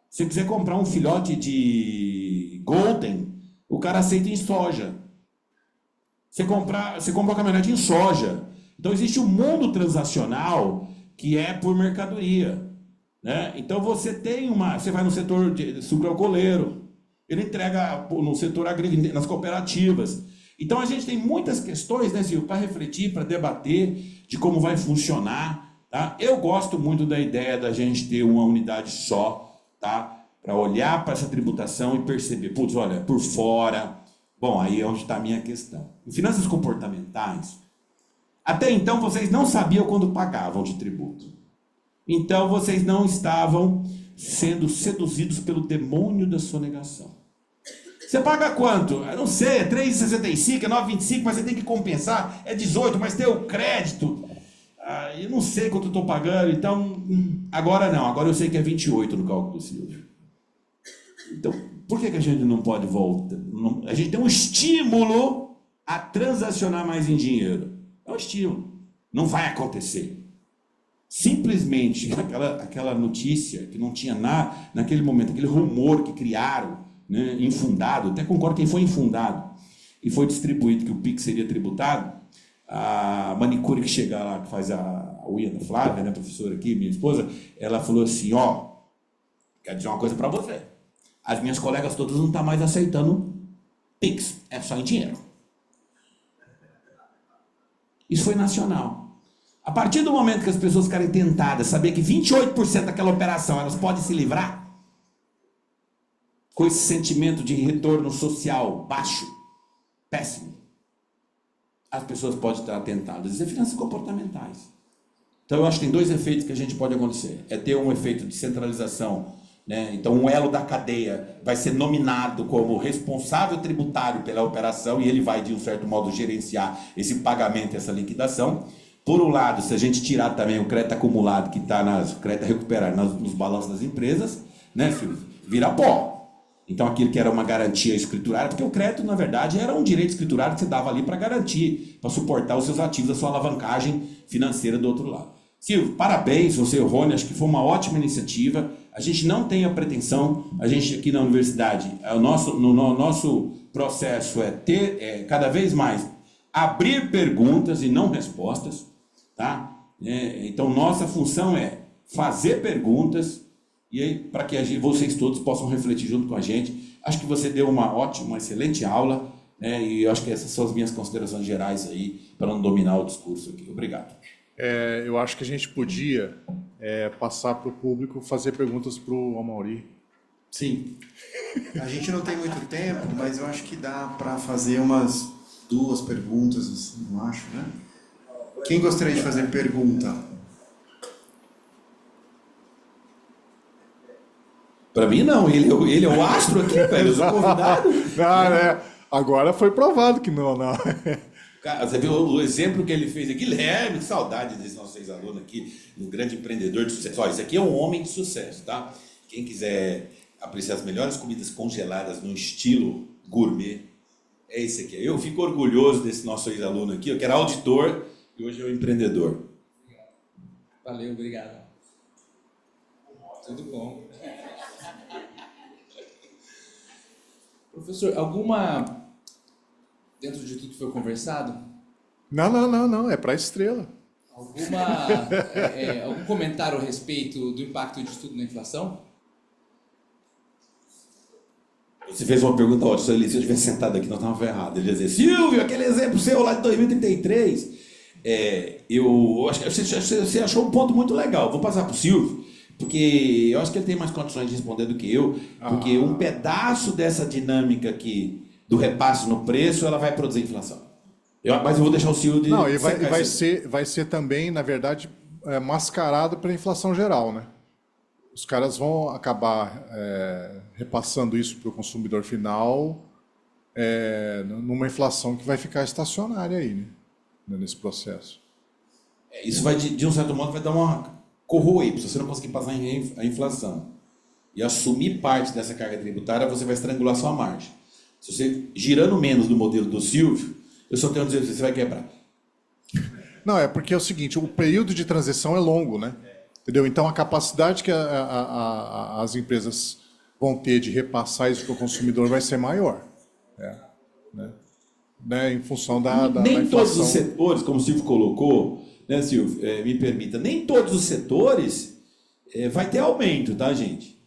Se você quiser comprar um filhote de Golden, o cara aceita em soja. Você compra uma caminhonete em soja. Então existe um mundo transacional que é por mercadoria, né? Então você vai no setor de sucroalcooleiro, ele entrega no setor agrícola, nas cooperativas. Então a gente tem muitas questões, né, Silvio, para refletir, para debater de como vai funcionar, tá? Eu gosto muito da ideia da gente ter uma unidade só, tá? Para olhar para essa tributação e perceber, putz, olha, por fora. Bom, aí é onde está a minha questão. Em finanças comportamentais, até então vocês não sabiam quando pagavam de tributo. Então vocês não estavam sendo seduzidos pelo demônio da sonegação. Você paga quanto? Eu não sei, é 3,65, é 9,25, mas você tem que compensar, é 18, mas tem o crédito. Eu não sei quanto eu estou pagando, então agora não, agora eu sei que é 28 no cálculo do Silvio. Então, por que a gente não pode voltar? A gente tem um estímulo a transacionar mais em dinheiro. É um estímulo. Não vai acontecer. Simplesmente aquela notícia que não tinha nada, naquele momento, aquele rumor que criaram, né, infundado, até concordo quem foi infundado, e foi distribuído que o PIX seria tributado, a manicure que chega lá, que faz a unha da Flávia, né, professora aqui, minha esposa, ela falou assim, ó, quero dizer uma coisa para você, as minhas colegas todas não estão mais aceitando PIX, é só em dinheiro. Isso foi nacional. A partir do momento que as pessoas ficarem tentadas, saber que 28% daquela operação elas podem se livrar, com esse sentimento de retorno social baixo, péssimo, as pessoas podem estar tentadas. Isso é finanças comportamentais. Então eu acho que tem dois efeitos que a gente pode acontecer. É ter um efeito de centralização, né? Então um elo da cadeia vai ser nominado como responsável tributário pela operação e ele vai, de um certo modo, gerenciar esse pagamento, essa liquidação. Por um lado, se a gente tirar também o crédito acumulado que está nas crédito recuperado nos balanços das empresas, né, Silvio? Vira pó. Então aquilo que era uma garantia escriturária, porque o crédito, na verdade, era um direito escriturário que você dava ali para garantir, para suportar os seus ativos, a sua alavancagem financeira do outro lado. Silvio, parabéns, você e o Rony, acho que foi uma ótima iniciativa. A gente não tem a pretensão, a gente aqui na universidade, no nosso processo é ter cada vez mais abrir perguntas e não respostas, tá? Então nossa função é fazer perguntas e aí para que vocês todos possam refletir junto com a gente. Acho que você deu uma excelente aula, né? E eu acho que essas são as minhas considerações gerais aí para não dominar o discurso aqui. Obrigado. Eu acho que a gente podia passar para o público fazer perguntas para o Amaury. Sim. A gente não tem muito tempo, mas eu acho que dá para fazer umas 2 perguntas, assim, não acho, né? Quem gostaria de fazer pergunta? Para mim não, ele é o astro aqui, velho, eu sou convidado. Agora foi provado que não. Cara, você viu o exemplo que ele fez aqui? Guilherme, que saudade desses nossos ex-alunos aqui, um grande empreendedor de sucesso. Olha, isso aqui é um homem de sucesso, tá? Quem quiser apreciar as melhores comidas congeladas no estilo gourmet, é esse aqui. Eu fico orgulhoso desse nosso ex-aluno aqui, que era auditor e hoje é um empreendedor. Valeu, obrigado. Tudo bom. Professor, dentro de tudo que foi conversado? Não, é para a estrela. Algum comentário a respeito do impacto de tudo na inflação? Você fez uma pergunta ótima, se eu tivesse sentado aqui, nós estávamos ferrados. Ele ia dizer, Silvio, aquele exemplo seu lá de 2033. Eu acho que você achou um ponto muito legal. Vou passar para o Silvio, porque eu acho que ele tem mais condições de responder do que eu, porque um pedaço dessa dinâmica aqui do repasse no preço, ela vai produzir inflação. Mas eu vou deixar o Silvio de... Não, e vai ser também, na verdade, mascarado pela inflação geral, né? Os caras vão acabar repassando isso para o consumidor final numa inflação que vai ficar estacionária aí, né? Nesse processo. Isso vai, de um certo modo, vai dar uma corroer, se você não conseguir passar a inflação e assumir parte dessa carga tributária, você vai estrangular sua margem. Se você girando menos do modelo do Silvio, eu só tenho a dizer que você vai quebrar. Não, é porque é o seguinte, o período de transição é longo, né? Entendeu? Então, a capacidade que as empresas vão ter de repassar isso para o consumidor vai ser maior. Né? Em função da nem inflação. Todos os setores, como o Silvio colocou, né, Silvio, me permita, nem todos os setores vai ter aumento, tá, gente?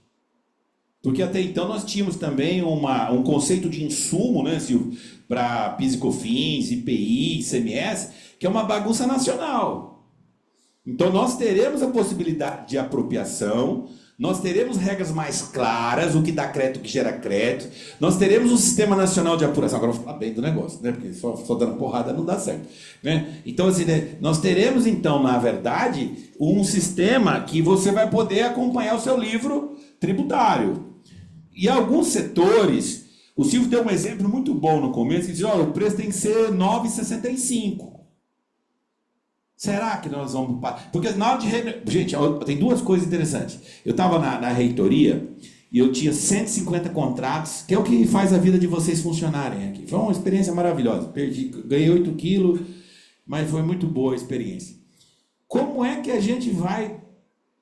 Porque até então nós tínhamos também um conceito de insumo, né, Silvio, para PIS e COFINS, IPI, ICMS, que é uma bagunça nacional. Então nós teremos a possibilidade de apropriação, Nós teremos regras mais claras, o que dá crédito, o que gera crédito. Nós teremos um sistema nacional de apuração. Agora eu vou falar bem do negócio, né? Porque só dando porrada não dá certo, né? Então, assim, né? Nós teremos, então, na verdade, um sistema que você vai poder acompanhar o seu livro tributário. E alguns setores, o Silvio deu um exemplo muito bom no começo, ele disse, olha, o preço tem que ser R$ 9,65. Será que nós vamos... Porque na hora de... Gente, tem duas coisas interessantes. Eu estava na reitoria e eu tinha 150 contratos, que é o que faz a vida de vocês funcionarem aqui. Foi uma experiência maravilhosa. Ganhei 8 quilos, mas foi muito boa a experiência. Como é que a gente vai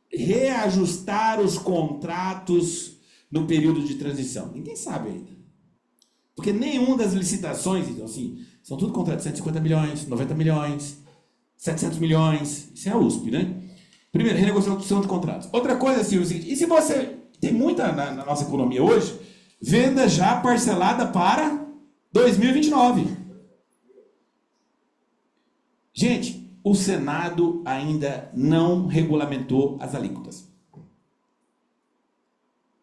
reajustar os contratos no período de transição? Ninguém sabe ainda. Porque nenhuma das licitações, então, assim, são tudo contratos de 150 milhões, 90 milhões... 700 milhões, isso é a USP, né? Primeiro, renegociação de contratos. Outra coisa, assim, e se você... Tem muita na nossa economia hoje, venda já parcelada para 2029. Gente, o Senado ainda não regulamentou as alíquotas.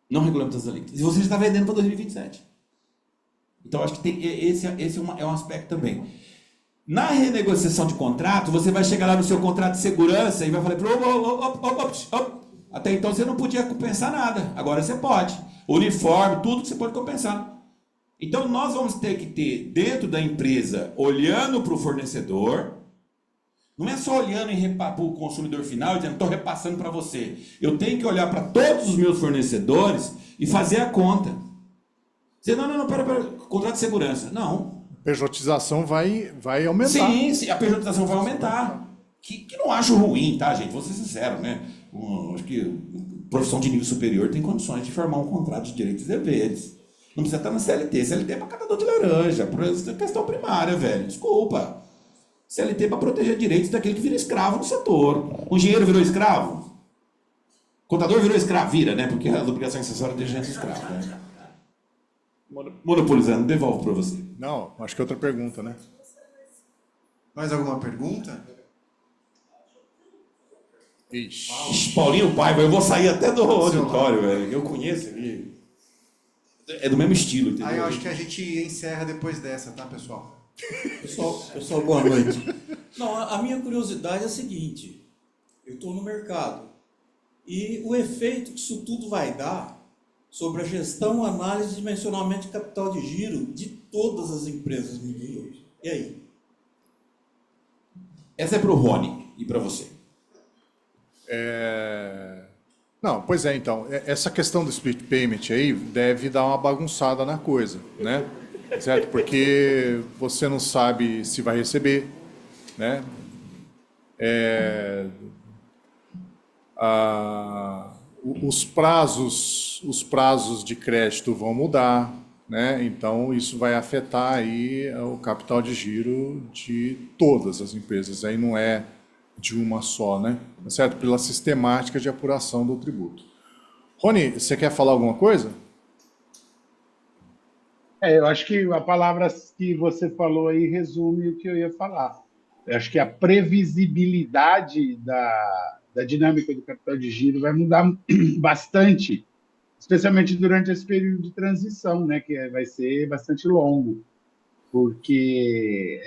Não regulamentou as alíquotas. E você já está vendendo para 2027. Então, acho que tem, esse é um aspecto também. Na renegociação de contrato, você vai chegar lá no seu contrato de segurança e vai falar, até então você não podia compensar nada, agora você pode. Uniforme, tudo que você pode compensar. Então nós vamos ter que ter dentro da empresa, olhando para o fornecedor, não é só olhando para o consumidor final e dizendo, estou repassando para você. Eu tenho que olhar para todos os meus fornecedores e fazer a conta. Dizer, não, pera, contrato de segurança. Não. Pejotização vai aumentar. Sim, a pejotização vai aumentar. Que não acho ruim, tá, gente? Vou ser sincero, né? Acho que profissão de nível superior tem condições de formar um contrato de direitos e deveres. Não precisa estar na CLT. CLT é para catador de laranja. É questão primária, velho. Desculpa. CLT é para proteger direitos daquele que vira escravo no setor. O engenheiro virou escravo? O contador virou escravo? Vira, né? Porque as obrigações acessórias deixam gente escravo, né? Monopolizando, devolvo para você. Não, acho que é outra pergunta, né? Mais alguma pergunta? Ixi. Paulinho Paiva, eu vou sair até do auditório, velho. Eu conheço ele. É do mesmo estilo, entendeu? Aí eu acho que a gente encerra depois dessa, tá, pessoal? Pessoal, boa noite. Não, a minha curiosidade é a seguinte. Eu estou no mercado. E o efeito que isso tudo vai dar sobre a gestão, análise e dimensionamento de capital de giro de todas as empresas mini hoje. E aí? Essa é para o Rony e para você. Não, pois é, então. Essa questão do split payment aí deve dar uma bagunçada na coisa, né? Certo? Porque você não sabe se vai receber, né? Os prazos de crédito vão mudar, né? Então isso vai afetar aí o capital de giro de todas as empresas. Aí não é de uma só, né? Certo? Pela sistemática de apuração do tributo. Rony, você quer falar alguma coisa? Eu acho que a palavra que você falou aí resume o que eu ia falar. Eu acho que a previsibilidade da dinâmica do capital de giro vai mudar bastante, especialmente durante esse período de transição, né, que vai ser bastante longo, porque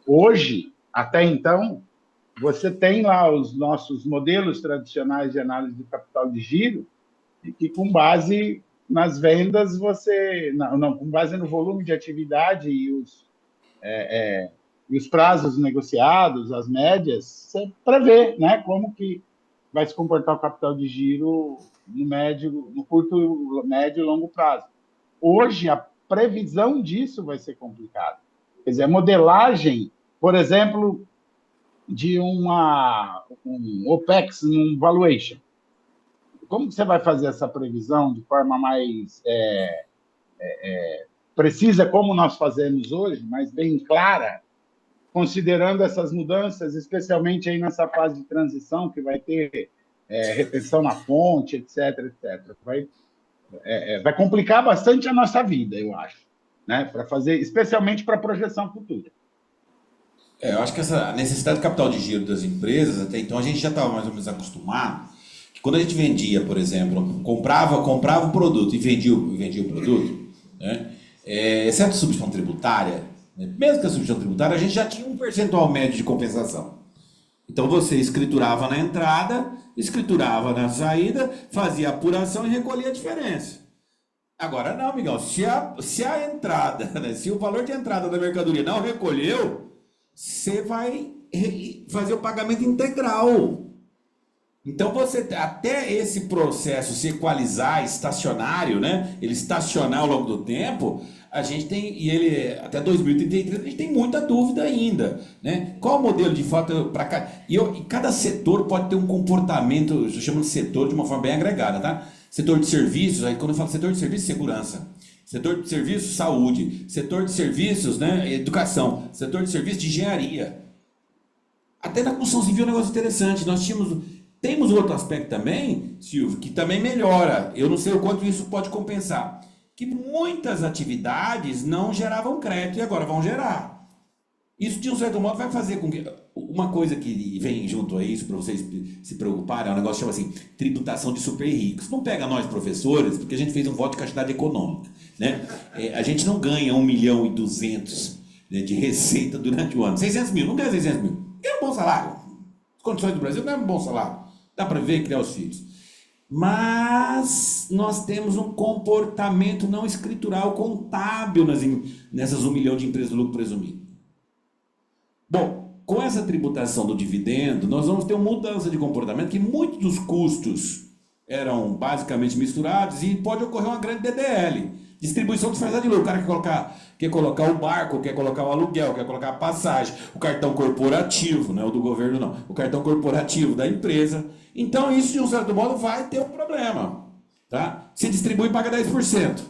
hoje, até então, você tem lá os nossos modelos tradicionais de análise de capital de giro, e que com base nas vendas com base no volume de atividade e os prazos negociados, as médias, você prevê, né, como que vai se comportar o capital de giro no curto, médio e longo prazo. Hoje, a previsão disso vai ser complicada. Quer dizer, a modelagem, por exemplo, de um OPEX, um valuation. Como você vai fazer essa previsão de forma mais precisa, como nós fazemos hoje, mas bem clara, considerando essas mudanças, especialmente aí nessa fase de transição, que vai ter retenção na fonte, etc., etc. Vai complicar bastante a nossa vida, eu acho, né? Para fazer, especialmente para a projeção futura. Eu acho que essa necessidade de capital de giro das empresas, até então, a gente já estava mais ou menos acostumado Quando a gente vendia, por exemplo, comprava o produto e vendia o produto, né? Exceto substituição tributária, né? Mesmo que a substituição tributária, a gente já tinha um percentual médio de compensação. Então você escriturava na entrada, escriturava na saída, fazia apuração e recolhia a diferença. Agora não, amigão, se a entrada, né, se o valor de entrada da mercadoria não recolheu, você vai fazer o pagamento integral. Então você, até esse processo se equalizar, estacionário, né, ele estacionar ao longo do tempo, a gente tem, e ele até 2033 a gente tem muita dúvida ainda, né? Qual o modelo de fato para cá? E cada setor pode ter um comportamento, eu chamo de setor de uma forma bem agregada, tá? Setor de serviços, aí quando eu falo setor de serviços, segurança. Setor de serviços, saúde. Setor de serviços, né, educação. Setor de serviços, de engenharia. Até na construção civil é um negócio interessante. Nós temos outro aspecto também, Silvio, que também melhora. Eu não sei o quanto isso pode compensar. Que muitas atividades não geravam crédito e agora vão gerar. Isso, de um certo modo, vai fazer com que... Uma coisa que vem junto a isso, para vocês se preocuparem, é um negócio que chama assim, tributação de super ricos. Não pega nós, professores, porque a gente fez um voto de castidade econômica, né? A gente não ganha 1.200.000, né, de receita durante o ano. 600 mil, não ganha 600 mil. Ganha um bom salário. As condições do Brasil ganha um bom salário. Dá para ver e criar os filhos. Mas nós temos um comportamento não escritural contábil nessas 1 milhão de empresas do lucro presumido. Bom, com essa tributação do dividendo, nós vamos ter uma mudança de comportamento que muitos dos custos eram basicamente misturados e pode ocorrer uma grande DDL, distribuição disfarçada de lucro. O cara quer colocar o barco, quer colocar o aluguel, quer colocar a passagem, o cartão corporativo, não é o do governo não, o cartão corporativo da empresa. Então isso, de um certo modo, vai ter um problema. Tá? Se distribui e paga 10%.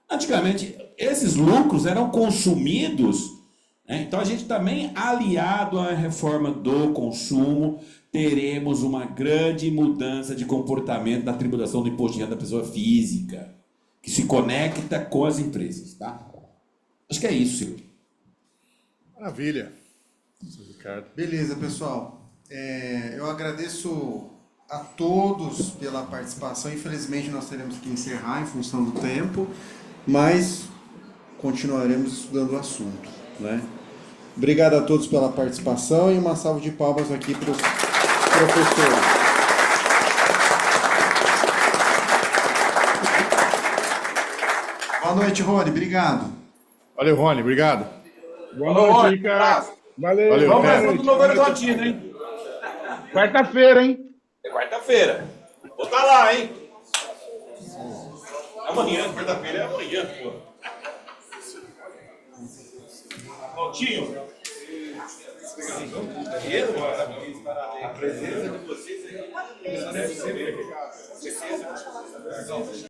Antigamente, esses lucros eram consumidos, né? Então a gente também, aliado à reforma do consumo, teremos uma grande mudança de comportamento na tributação do imposto de renda da pessoa física, que se conecta com as empresas. Tá? Acho que é isso, Silvio. Maravilha. Ricardo. Beleza, pessoal. Eu agradeço a todos pela participação. Infelizmente nós teremos que encerrar em função do tempo, mas continuaremos estudando o assunto, né? Obrigado a todos pela participação e uma salva de palmas aqui para os professores. Boa noite, Rony. Obrigado. Valeu, Rony. Obrigado. Boa noite, Ricardo. Valeu. Vamos para o Novo Horizontino, hein? Quarta-feira, hein? É quarta-feira. Vou estar lá, hein? Amanhã, quarta-feira é amanhã, pô. Valtinho. A presença de vocês aí deve ser.